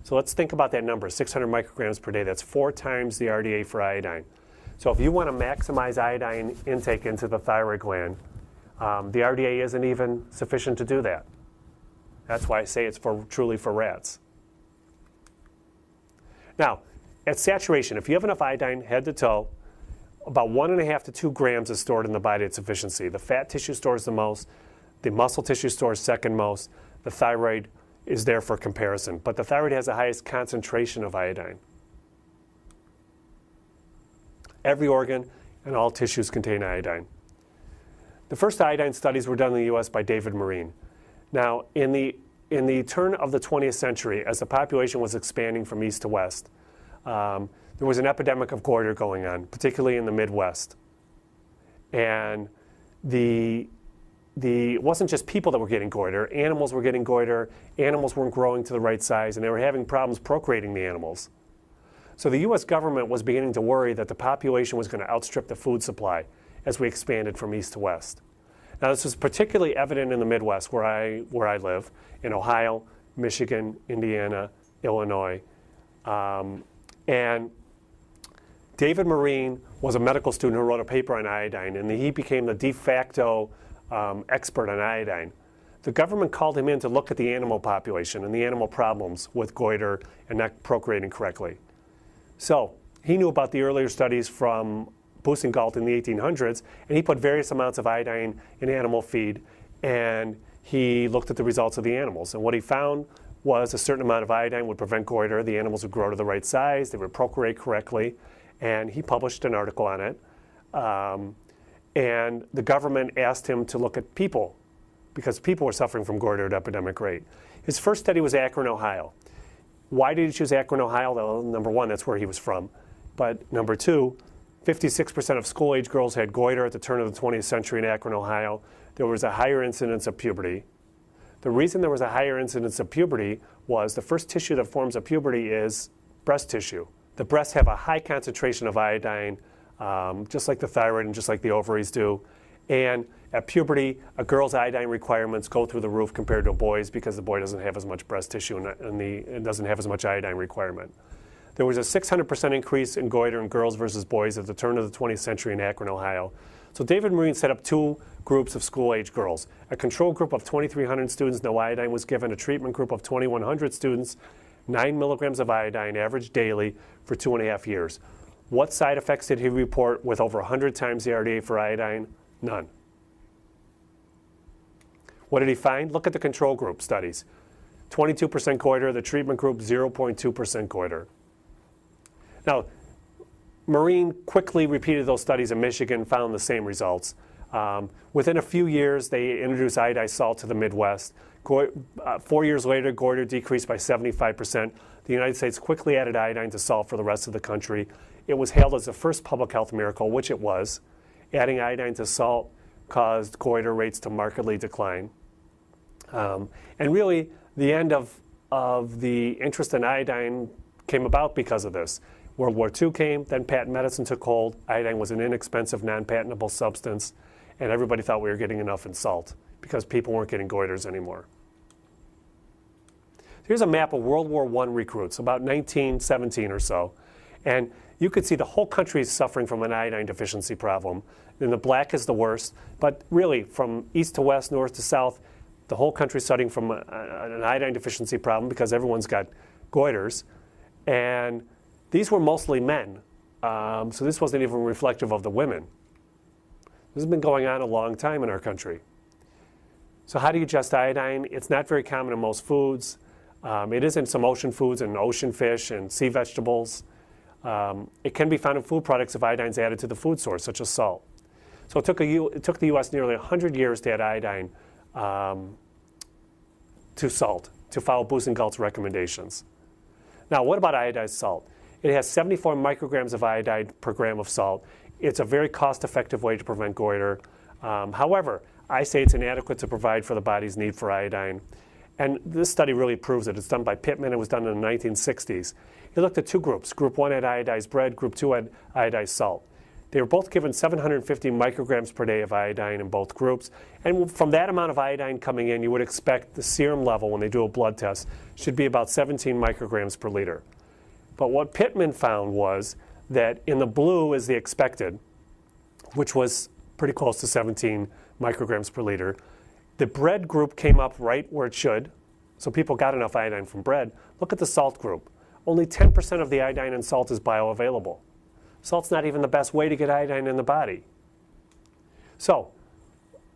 So let's think about that number, 600 micrograms per day. That's 4 times the RDA for iodine. So if you want to maximize iodine intake into the thyroid gland, the RDA isn't even sufficient to do that. That's why I say it's truly for rats. Now, at saturation, if you have enough iodine head to toe, about 1.5 to 2 grams is stored in the body at sufficiency. The fat tissue stores the most, the muscle tissue stores second most, the thyroid is there for comparison. But the thyroid has the highest concentration of iodine. Every organ and all tissues contain iodine. The first iodine studies were done in the US by David Marine. Now, in the turn of the 20th century, as the population was expanding from east to west, there was an epidemic of goiter going on, particularly in the Midwest. And it wasn't just people that were getting goiter, animals were getting goiter, animals weren't growing to the right size, and they were having problems procreating the animals. So the US government was beginning to worry that the population was going to outstrip the food supply as we expanded from east to west. Now, this was particularly evident in the Midwest, where I live, in Ohio, Michigan, Indiana, Illinois. And David Marine was a medical student who wrote a paper on iodine, and he became the de facto expert on iodine. the government called him in to look at the animal population and the animal problems with goiter and not procreating correctly. So he knew about the earlier studies from Boussingault in the 1800s, and he put various amounts of iodine in animal feed, and he looked at the results of the animals. And what he found was a certain amount of iodine would prevent goiter. The animals would grow to the right size, they would procreate correctly, and he published an article on it. And the government asked him to look at people, because people were suffering from goiter at epidemic rate. His first study was Akron, Ohio. Why did he choose Akron, Ohio? Well, number one, that's where he was from. But number two, 56% of school-age girls had goiter at the turn of the 20th century in Akron, Ohio. There was a higher incidence of puberty. The reason there was a higher incidence of puberty was the first tissue that forms at puberty is breast tissue. The breasts have a high concentration of iodine, just like the thyroid and just like the ovaries do. And at puberty, a girl's iodine requirements go through the roof compared to a boy's because the boy doesn't have as much breast tissue and doesn't have as much iodine requirement. There was a 600% increase in goiter in girls versus boys at the turn of the 20th century in Akron, Ohio. So David Marine set up two groups of school-age girls. A control group of 2,300 students, no iodine was given. A treatment group of 2,100 students, 9 milligrams of iodine averaged daily for 2.5 years. What side effects did he report with over 100 times the RDA for iodine? None. What did he find? Look at the control group studies. 22% goiter, the treatment group 0.2% goiter. Now, Marine quickly repeated those studies in Michigan, found the same results. Within a few years, they introduced iodized salt to the Midwest. 4 years later, goiter decreased by 75%. The United States quickly added iodine to salt for the rest of the country. It was hailed as the first public health miracle, which it was. Adding iodine to salt caused goiter rates to markedly decline. And really, the end of the interest in iodine came about because of this. World War II came, then patent medicine took hold. Iodine was an inexpensive, non-patentable substance, and everybody thought we were getting enough in salt because people weren't getting goiters anymore. Here's a map of World War I recruits, about 1917 or so. And you could see the whole country is suffering from an iodine deficiency problem. And the black is the worst, but really from east to west, north to south, the whole country is suffering from an iodine deficiency problem because everyone's got goiters. And these were mostly men, so this wasn't even reflective of the women. This has been going on a long time in our country. So how do you adjust iodine? It's not very common in most foods. It is in some ocean foods and ocean fish and sea vegetables. It can be found in food products if iodine is added to the food source, such as salt. So it took the U.S. nearly 100 years to add iodine to salt, to follow Boussingault's recommendations. Now, what about iodized salt? It has 74 micrograms of iodide per gram of salt. It's a very cost-effective way to prevent goiter. However, I say it's inadequate to provide for the body's need for iodine. And this study really proves it. It's done by Pittman. It was done in the 1960s. He looked at two groups. Group 1 had iodized bread. Group 2 had iodized salt. They were both given 750 micrograms per day of iodine in both groups. And from that amount of iodine coming in, you would expect the serum level, when they do a blood test, should be about 17 micrograms per liter. But what Pittman found was that in the blue is the expected, which was pretty close to 17 micrograms per liter. The bread group came up right where it should, so people got enough iodine from bread. Look at the salt group. Only 10% of the iodine in salt is bioavailable. Salt's not even the best way to get iodine in the body. So,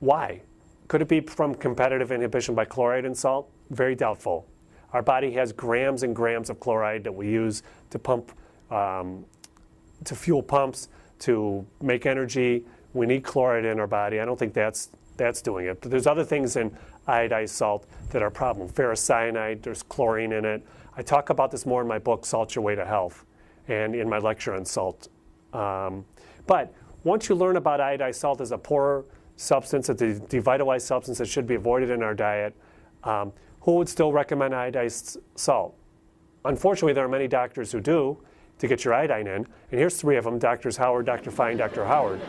why? Could it be from competitive inhibition by chloride in salt? Very doubtful. Our body has grams and grams of chloride that we use to pump, to fuel pumps, to make energy. We need chloride in our body. I don't think that's doing it. But there's other things in iodized salt that are a problem. Ferrocyanide, there's chlorine in it. I talk about this more in my book, Salt Your Way to Health, and in my lecture on salt. But once you learn about iodized salt as a poor substance, a devitalized substance that should be avoided in our diet, who would still recommend iodized salt? Unfortunately, there are many doctors who do to get your iodine in. And here's three of them, Drs. Howard, Dr. Fine, Dr. Howard.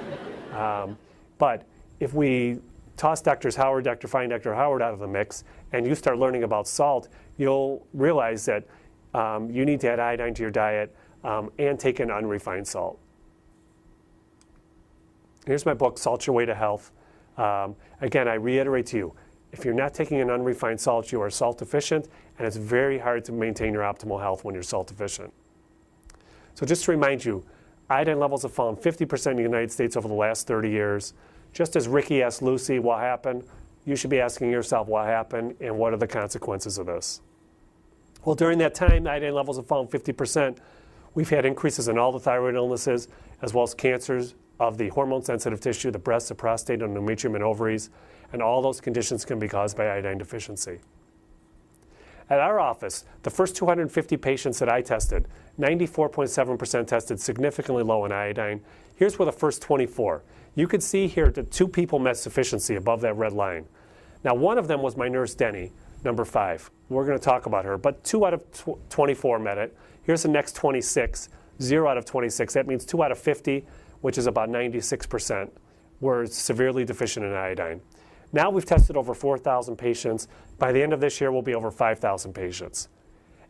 But if we toss Drs. Howard, Dr. Fine, Dr. Howard out of the mix, and you start learning about salt, you'll realize that you need to add iodine to your diet and take in unrefined salt. Here's my book, Salt Your Way to Health. Again, I reiterate to you, If you're not taking an unrefined salt, you are salt deficient, and it's very hard to maintain your optimal health when you're salt deficient. So just to remind you, iodine levels have fallen 50% in the United States over the last 30 years. Just as Ricky asked Lucy what happened, you should be asking yourself what happened and what are the consequences of this. Well, during that time, iodine levels have fallen 50%. We've had increases in all the thyroid illnesses, as well as cancers of the hormone-sensitive tissue, the breast, the prostate, endometrium, and ovaries, and all those conditions can be caused by iodine deficiency. At our office, the first 250 patients that I tested, 94.7% tested significantly low in iodine. Here's where the first 24. You can see here that 2 people met sufficiency above that red line. Now, one of them was my nurse, Denny, number 5. We're going to talk about her, but 2 out of 24 met it. Here's the next 26, 0 out of 26. That means 2 out of 50, which is about 96%, were severely deficient in iodine. Now we've tested over 4,000 patients. By the end of this year, we'll be over 5,000 patients.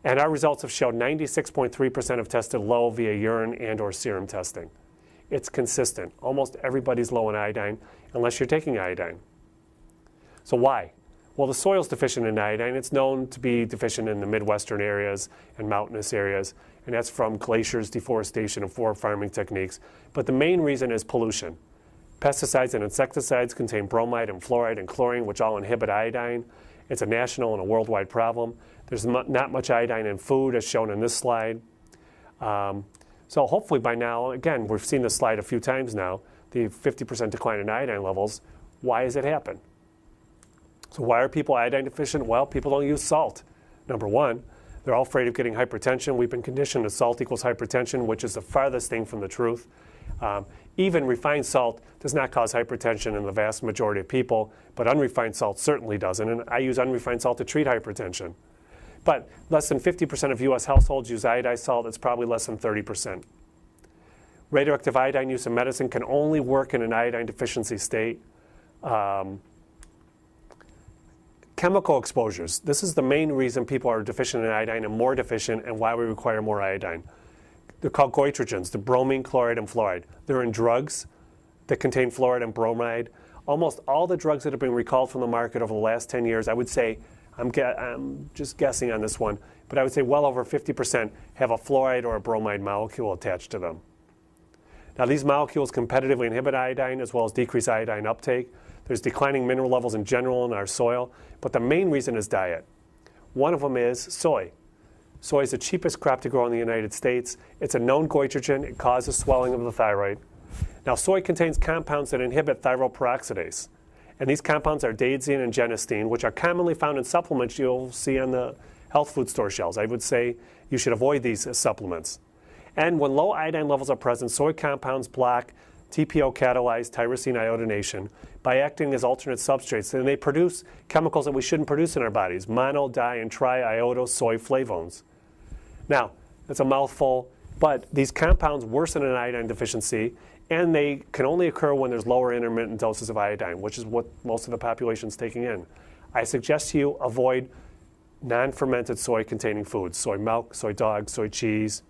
And our results have shown 96.3% have tested low via urine and or serum testing. It's consistent. Almost everybody's low in iodine, unless you're taking iodine. So why? Well, the soil's deficient in iodine. It's known to be deficient in the Midwestern areas and mountainous areas, and that's from glaciers, deforestation, and forest farming techniques. But the main reason is pollution. Pesticides and insecticides contain bromide and fluoride and chlorine, which all inhibit iodine. It's a national and a worldwide problem. There's not much iodine in food, as shown in this slide. So hopefully by now, again, we've seen this slide a few times now, the 50% decline in iodine levels. Why has it happened? So why are people iodine deficient? Well, people don't use salt. Number one, they're all afraid of getting hypertension. We've been conditioned that salt equals hypertension, which is the farthest thing from the truth. Even refined salt does not cause hypertension in the vast majority of people, but unrefined salt certainly doesn't, and I use unrefined salt to treat hypertension. But less than 50% of U.S. households use iodized salt. It's probably less than 30%. Radioactive iodine use in medicine can only work in an iodine deficiency state. Chemical exposures. This is the main reason people are deficient in iodine and more deficient, and why we require more iodine. They're called goitrogens, the bromine, chloride, and fluoride. They're in drugs that contain fluoride and bromide. Almost all the drugs that have been recalled from the market over the last 10 years, I would say, I'm just guessing on this one, but I would say well over 50% have a fluoride or a bromide molecule attached to them. Now, these molecules competitively inhibit iodine as well as decrease iodine uptake. There's declining mineral levels in general in our soil, but the main reason is diet. One of them is soy. Soy is the cheapest crop to grow in the United States. It's a known goitrogen. It causes swelling of the thyroid. Now, soy contains compounds that inhibit thyroid peroxidase. And these compounds are daidzein and genistein, which are commonly found in supplements you'll see on the health food store shelves. I would say you should avoid these as supplements. And when low iodine levels are present, soy compounds block TPO-catalyzed tyrosine iodination by acting as alternate substrates, and they produce chemicals that we shouldn't produce in our bodies, mono, di, and tri-iodosoy flavones. Now, that's a mouthful, but these compounds worsen an iodine deficiency, and they can only occur when there's lower intermittent doses of iodine, which is what most of the population is taking in. I suggest to you avoid non-fermented soy-containing foods, soy milk, soy dog, soy cheese,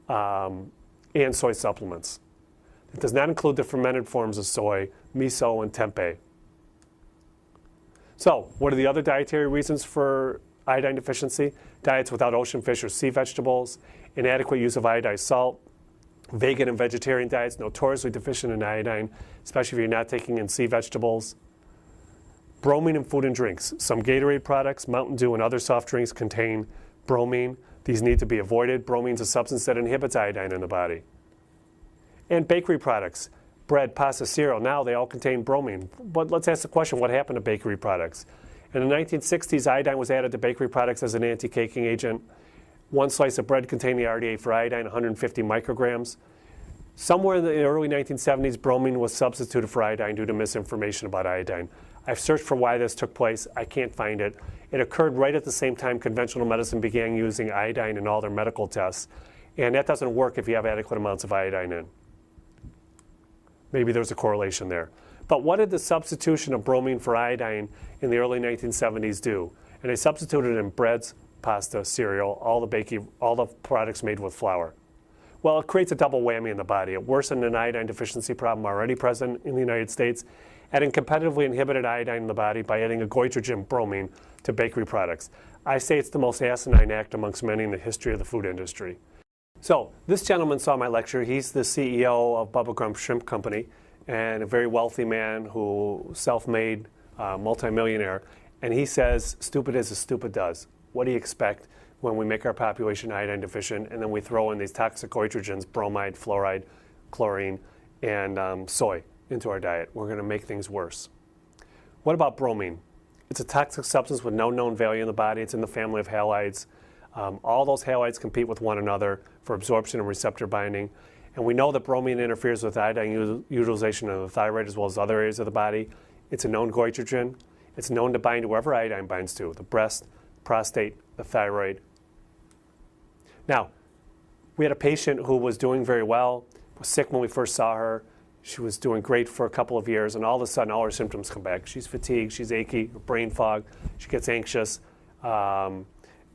and soy supplements. It does not include the fermented forms of soy, miso, and tempeh. So, what are the other dietary reasons for iodine deficiency? Diets without ocean fish or sea vegetables, inadequate use of iodized salt, vegan and vegetarian diets notoriously deficient in iodine, especially if you're not taking in sea vegetables. Bromine in food and drinks. Some Gatorade products, Mountain Dew, and other soft drinks contain bromine. These need to be avoided. Bromine is a substance that inhibits iodine in the body. And bakery products, bread, pasta, cereal, now they all contain bromine. But let's ask the question, what happened to bakery products? In the 1960s, iodine was added to bakery products as an anti-caking agent. One slice of bread contained the RDA for iodine, 150 micrograms. Somewhere in the early 1970s, bromine was substituted for iodine due to misinformation about iodine. I've searched for why this took place. I can't find it. It occurred right at the same time conventional medicine began using iodine in all their medical tests. And that doesn't work if you have adequate amounts of iodine in. Maybe there's a correlation there. But what did the substitution of bromine for iodine in the early 1970s do? And they substituted it in breads, pasta, cereal, all the products made with flour. Well, it creates a double whammy in the body. It worsened an iodine deficiency problem already present in the United States, adding competitively inhibited iodine in the body by adding a goiter bromine to bakery products. I say it's the most asinine act amongst many in the history of the food industry. So this gentleman saw my lecture. He's the CEO of Bubba Gump Shrimp Company and a very wealthy man who self-made multimillionaire. And he says, stupid is as stupid does. What do you expect when we make our population iodine deficient and then we throw in these toxic goitrogens, bromide, fluoride, chlorine, and soy into our diet? We're going to make things worse. What about bromine? It's a toxic substance with no known value in the body. It's in the family of halides. All those halides compete with one another for absorption and receptor binding. And we know that bromine interferes with iodine utilization of the thyroid as well as other areas of the body. It's a known goitrogen. It's known to bind to wherever iodine binds to, the breast, prostate, the thyroid. Now, we had a patient who was doing very well, was sick when we first saw her. She was doing great for a couple of years, and all of a sudden all her symptoms come back. She's fatigued, she's achy, brain fog, she gets anxious, and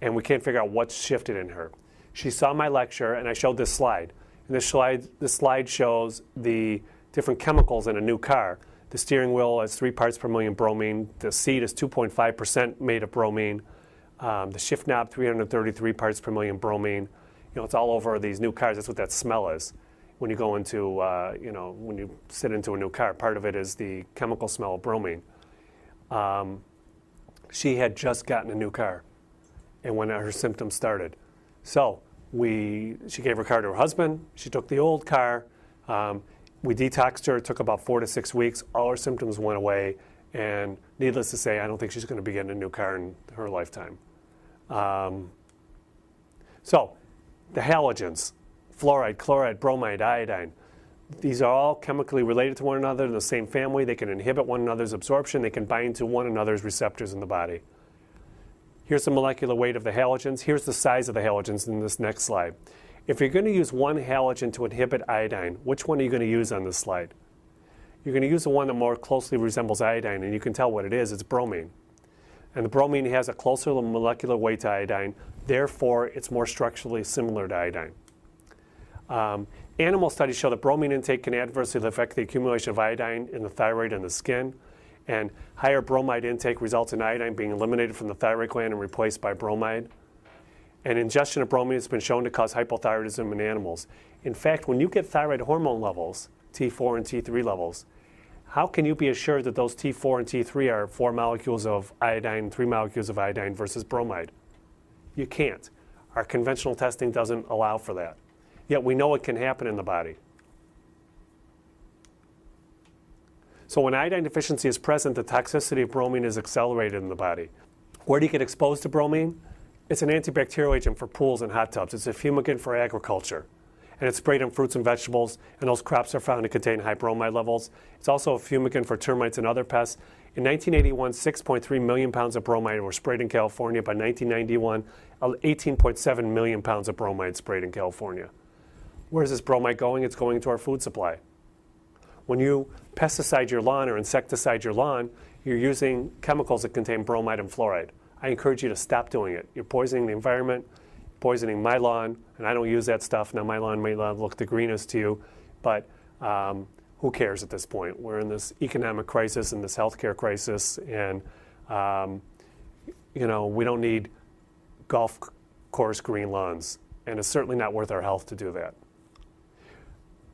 we can't figure out what's shifted in her. She saw my lecture, and I showed this slide. And this slide shows the different chemicals in a new car. The steering wheel has 3 parts per million bromine. The seat is 2.5% made of bromine. The shift knob, 333 parts per million bromine. It's all over these new cars. That's what that smell is. When you go into, when you sit into a new car, part of it is the chemical smell of bromine. She had just gotten a new car, and when her symptoms started. So she gave her car to her husband. She took the old car. We detoxed her. It took about 4 to 6 weeks. All her symptoms went away, and needless to say, I don't think she's going to be getting a new car in her lifetime. So the halogens, fluoride, chloride, bromide, iodine, these are all chemically related to one another in the same family. They can inhibit one another's absorption. They can bind to one another's receptors in the body. Here's the molecular weight of the halogens. Here's the size of the halogens in this next slide. If you're going to use one halogen to inhibit iodine, which one are you going to use on this slide? You're going to use the one that more closely resembles iodine, and you can tell what it is. It's bromine. And the bromine has a closer molecular weight to iodine. Therefore, it's more structurally similar to iodine. Animal studies show that bromine intake can adversely affect the accumulation of iodine in the thyroid and the skin. And higher bromide intake results in iodine being eliminated from the thyroid gland and replaced by bromide. And ingestion of bromine has been shown to cause hypothyroidism in animals. In fact, when you get thyroid hormone levels, T4 and T3 levels, how can you be assured that those T4 and T3 are 4 molecules of iodine, 3 molecules of iodine versus bromide? You can't. Our conventional testing doesn't allow for that. Yet we know it can happen in the body. So when iodine deficiency is present, the toxicity of bromine is accelerated in the body. Where do you get exposed to bromine? It's an antibacterial agent for pools and hot tubs. It's a fumigant for agriculture. And it's sprayed on fruits and vegetables, and those crops are found to contain high bromide levels. It's also a fumigant for termites and other pests. In 1981, 6.3 million pounds of bromide were sprayed in California. By 1991, 18.7 million pounds of bromide sprayed in California. Where's this bromide going? It's going to our food supply. When you pesticide your lawn or insecticide your lawn, you're using chemicals that contain bromide and fluoride. I encourage you to stop doing it. You're poisoning the environment, poisoning my lawn, and I don't use that stuff. Now my lawn may not look the greenest to you, but who cares at this point? We're in this economic crisis and this healthcare crisis, and we don't need golf course green lawns, and it's certainly not worth our health to do that.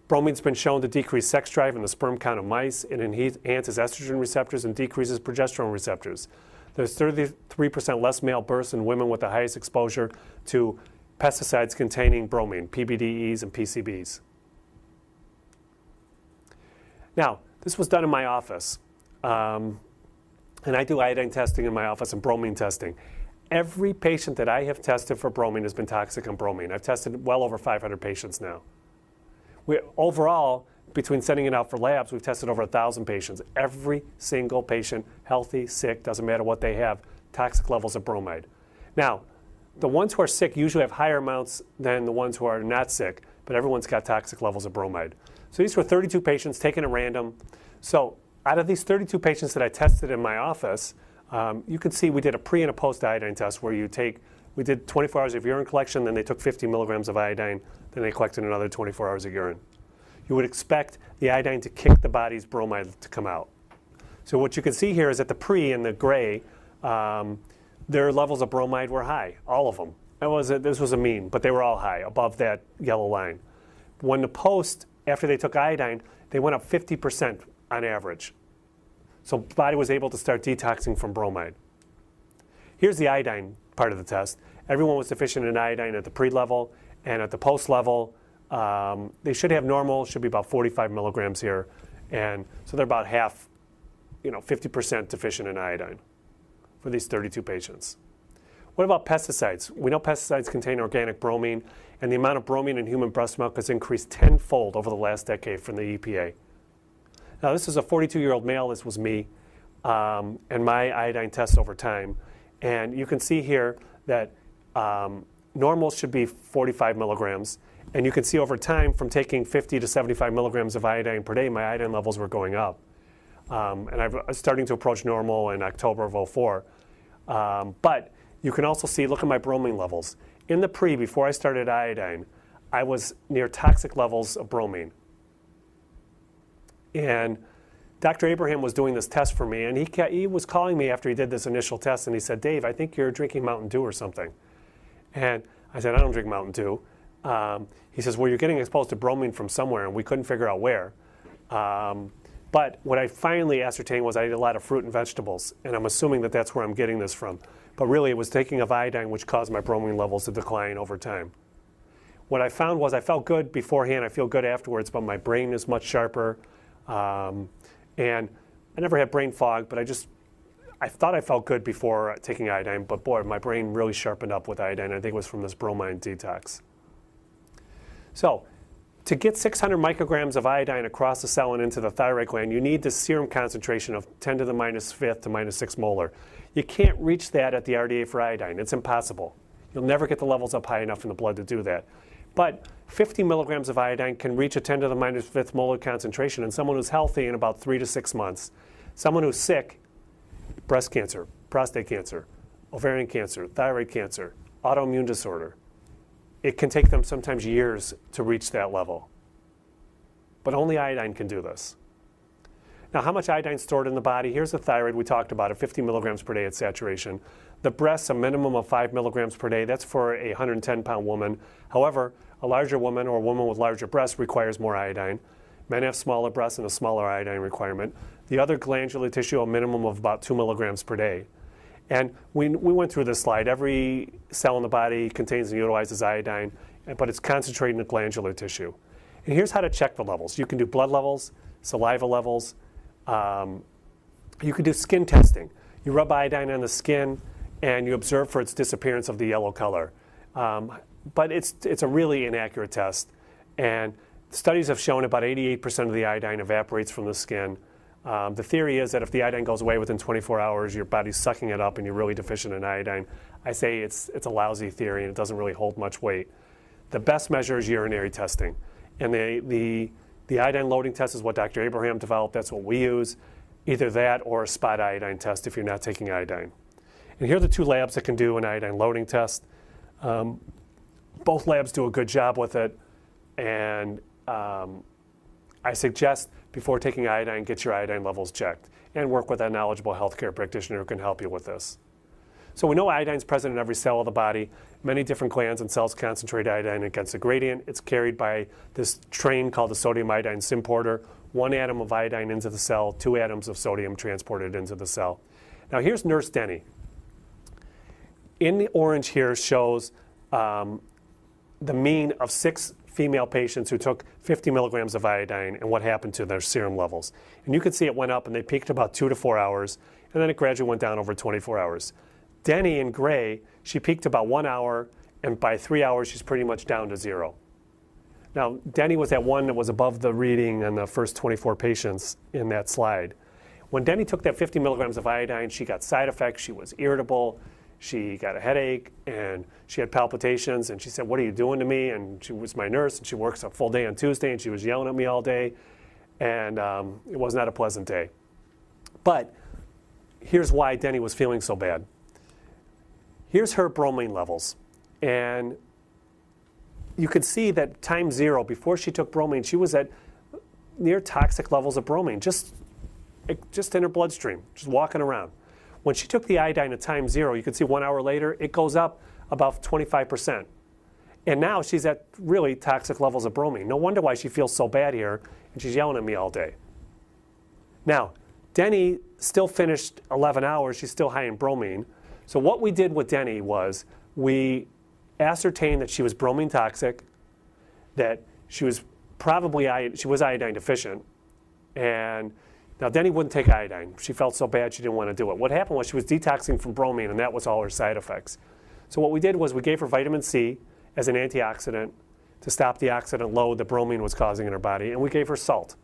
Bromine's been shown to decrease sex drive in the sperm count of mice. It enhances estrogen receptors and decreases progesterone receptors. There's 33% less male births in women with the highest exposure to pesticides containing bromine, PBDEs and PCBs. Now, this was done in my office. And I do iodine testing in my office and bromine testing. Every patient that I have tested for bromine has been toxic on bromine. I've tested well over 500 patients now. Overall, between sending it out for labs, we've tested over 1,000 patients. Every single patient, healthy, sick, doesn't matter what they have, toxic levels of bromide. Now, the ones who are sick usually have higher amounts than the ones who are not sick, but everyone's got toxic levels of bromide. So these were 32 patients taken at random. So out of these 32 patients that I tested in my office, you can see we did a pre and a post iodine test where we did 24 hours of urine collection, then they took 50 milligrams of iodine, then they collected another 24 hours of urine. You would expect the iodine to kick the body's bromide to come out. So what you can see here is that the pre in the gray, their levels of bromide were high, all of them. This was a mean, but they were all high, above that yellow line. When the post, after they took iodine, they went up 50% on average. So the body was able to start detoxing from bromide. Here's the iodine part of the test. Everyone was deficient in iodine at the pre-level, and at the post level, they should have normal, should be about 45 milligrams here. And so they're about half, 50% deficient in iodine for these 32 patients. What about pesticides? We know pesticides contain organic bromine, and the amount of bromine in human breast milk has increased tenfold over the last decade from the EPA. Now, this is a 42-year-old male. This was me, and my iodine tests over time. And you can see here that normal should be 45 milligrams. And you can see over time, from taking 50 to 75 milligrams of iodine per day, my iodine levels were going up. And I was starting to approach normal in October of 2004. But you can also see, look at my bromine levels. In the pre, before I started iodine, I was near toxic levels of bromine. And Dr. Abraham was doing this test for me, and he was calling me after he did this initial test, and he said, "Dave, I think you're drinking Mountain Dew or something." And I said, "I don't drink Mountain Dew." He says, "Well, you're getting exposed to bromine from somewhere," and we couldn't figure out where. But what I finally ascertained was I ate a lot of fruit and vegetables, and I'm assuming that that's where I'm getting this from. But really, it was taking of iodine which caused my bromine levels to decline over time. What I found was I felt good beforehand, I feel good afterwards, but my brain is much sharper. And I never had brain fog, but I thought I felt good before taking iodine, but boy, my brain really sharpened up with iodine. I think it was from this bromine detox. So, to get 600 micrograms of iodine across the cell and into the thyroid gland, you need this serum concentration of 10 to the -5 to -6 molar. You can't reach that at the RDA for iodine. It's impossible. You'll never get the levels up high enough in the blood to do that. But 50 milligrams of iodine can reach a 10 to the -5 molar concentration in someone who's healthy in about 3 to 6 months. Someone who's sick, breast cancer, prostate cancer, ovarian cancer, thyroid cancer, autoimmune disorder, it can take them sometimes years to reach that level. But only iodine can do this. Now, how much iodine is stored in the body? Here's the thyroid. We talked about it, 50 milligrams per day at saturation. The breasts, a minimum of 5 milligrams per day. That's for a 110-pound woman. However, a larger woman or a woman with larger breasts requires more iodine. Men have smaller breasts and a smaller iodine requirement. The other glandular tissue, a minimum of about 2 milligrams per day. And we went through this slide. Every cell in the body contains and utilizes iodine, but it's concentrated in the glandular tissue. And here's how to check the levels. You can do blood levels, saliva levels. You can do skin testing. You rub iodine on the skin, and you observe for its disappearance of the yellow color. But it's a really inaccurate test. And studies have shown about 88% of the iodine evaporates from the skin. The theory is that if the iodine goes away within 24 hours, your body's sucking it up and you're really deficient in iodine. I say it's a lousy theory and it doesn't really hold much weight. The best measure is urinary testing. And the iodine loading test is what Dr. Abraham developed. That's what we use. Either that or a spot iodine test if you're not taking iodine. And here are the two labs that can do an iodine loading test. Both labs do a good job with it. And I suggest before taking iodine, get your iodine levels checked and work with a knowledgeable healthcare practitioner who can help you with this. So we know iodine is present in every cell of the body. Many different glands and cells concentrate iodine against a gradient. It's carried by this train called the sodium iodine symporter. 1 atom of iodine into the cell, 2 atoms of sodium transported into the cell. Now here's Nurse Denny. In the orange here shows the mean of 6 female patients who took 50 milligrams of iodine and what happened to their serum levels. And you can see it went up and they peaked about 2 to 4 hours, and then it gradually went down over 24 hours. Denny in gray, she peaked about 1 hour, and by 3 hours she's pretty much down to 0. Now, Denny was that one that was above the reading on the first 24 patients in that slide. When Denny took that 50 milligrams of iodine, she got side effects. She was irritable. She got a headache, and she had palpitations, and she said, "What are you doing to me?" And she was my nurse, and she works a full day on Tuesday, and she was yelling at me all day, and it was not a pleasant day. But here's why Denny was feeling so bad. Here's her bromine levels, and you can see that time 0, before she took bromine, she was at near toxic levels of bromine, just just in her bloodstream, just walking around. When she took the iodine at time 0, you can see 1 hour later, it goes up about 25%. And now she's at really toxic levels of bromine. No wonder why she feels so bad here, and she's yelling at me all day. Now, Denny still finished 11 hours. She's still high in bromine. So what we did with Denny was we ascertained that she was bromine toxic, that she was iodine deficient. And now Denny wouldn't take iodine. She felt so bad she didn't want to do it. What happened was she was detoxing from bromine, and that was all her side effects. So what we did was we gave her vitamin C as an antioxidant to stop the oxidant load that bromine was causing in her body, and we gave her salt,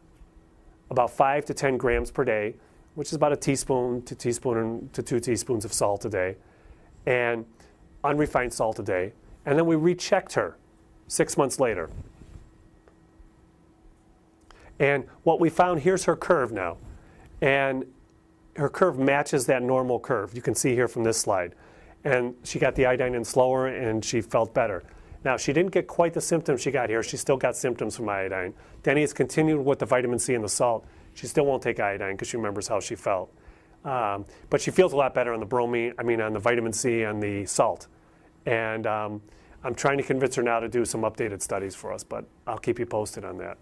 about 5 to 10 grams per day, which is about a teaspoon to 2 teaspoons of salt a day, and unrefined salt a day. And then we rechecked her 6 months later. And what we found, here's her curve now. And her curve matches that normal curve. You can see here from this slide. And she got the iodine in slower, and she felt better. Now, she didn't get quite the symptoms she got here. She still got symptoms from iodine. Denny has continued with the vitamin C and the salt. She still won't take iodine because she remembers how she felt. But she feels a lot better on the vitamin C and the salt. And I'm trying to convince her now to do some updated studies for us, but I'll keep you posted on that.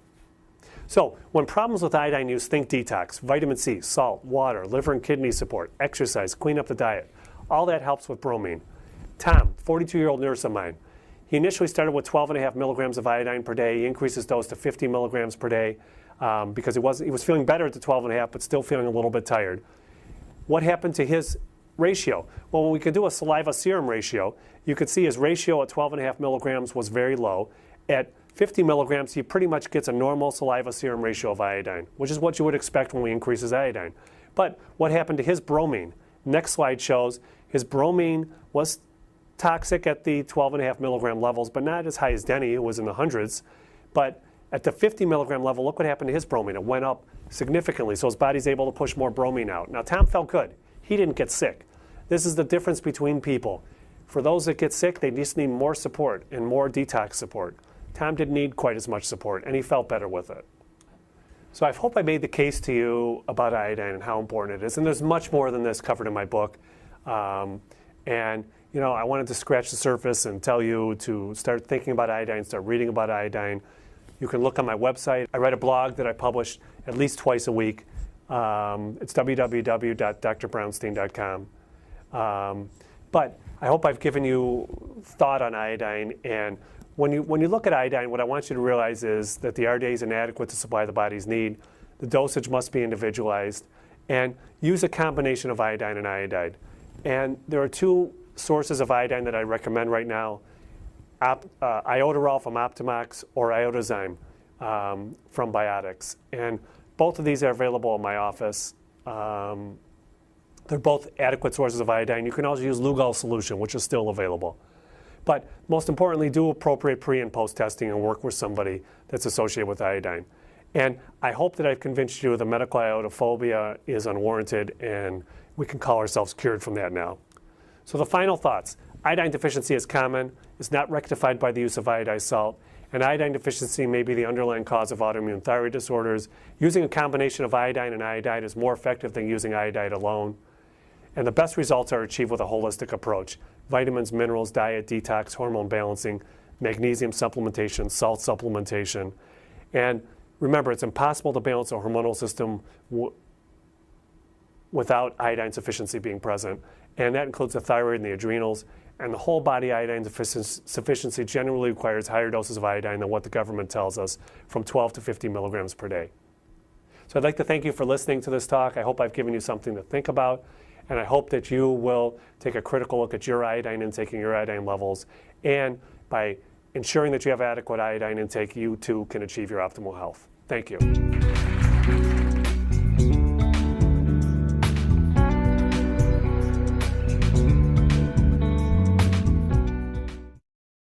So when problems with iodine use, think detox, vitamin C, salt, water, liver and kidney support, exercise, clean up the diet. All that helps with bromine. Tom, 42-year-old nurse of mine, he initially started with 12.5 milligrams of iodine per day. He increased his dose to 50 milligrams per day because he was feeling better at the 12.5, but still feeling a little bit tired. What happened to his ratio? Well, when we could do a saliva serum ratio, you could see his ratio at 12.5 milligrams was very low. At 50 milligrams, he pretty much gets a normal saliva serum ratio of iodine, which is what you would expect when we increase his iodine. But what happened to his bromine? Next slide shows his bromine was toxic at the 12.5 milligram levels, but not as high as Denny, who was in the hundreds. But at the 50 milligram level, look what happened to his bromine. It went up significantly, so his body's able to push more bromine out. Now, Tom felt good. He didn't get sick. This is the difference between people. For those that get sick, they just need more support and more detox support. Tom didn't need quite as much support, and he felt better with it. So I hope I made the case to you about iodine and how important it is. And there's much more than this covered in my book. I wanted to scratch the surface and tell you to start thinking about iodine, start reading about iodine. You can look on my website. I write a blog that I publish at least twice a week. It's www.drbrownstein.com. But I hope I've given you thought on iodine. And when you look at iodine, what I want you to realize is that the iodide is inadequate to supply the body's need. The dosage must be individualized. And use a combination of iodine and iodide. And there are two sources of iodine that I recommend right now, iodoral from Optimox or iodizyme from Biotics. And both of these are available in my office. They're both adequate sources of iodine. You can also use Lugol solution, which is still available. But most importantly, do appropriate pre- and post-testing and work with somebody that's associated with iodine. And I hope that I've convinced you that medical iodophobia is unwarranted and we can call ourselves cured from that now. So the final thoughts. Iodine deficiency is common. It's not rectified by the use of iodized salt. And iodine deficiency may be the underlying cause of autoimmune thyroid disorders. Using a combination of iodine and iodide is more effective than using iodide alone. And the best results are achieved with a holistic approach. Vitamins, minerals, diet, detox, hormone balancing, magnesium supplementation, salt supplementation. And remember, it's impossible to balance a hormonal system without iodine sufficiency being present. And that includes the thyroid and the adrenals. And the whole body iodine sufficiency generally requires higher doses of iodine than what the government tells us, from 12 to 50 milligrams per day. So I'd like to thank you for listening to this talk. I hope I've given you something to think about. And I hope that you will take a critical look at your iodine intake and your iodine levels. And by ensuring that you have adequate iodine intake, you too can achieve your optimal health. Thank you.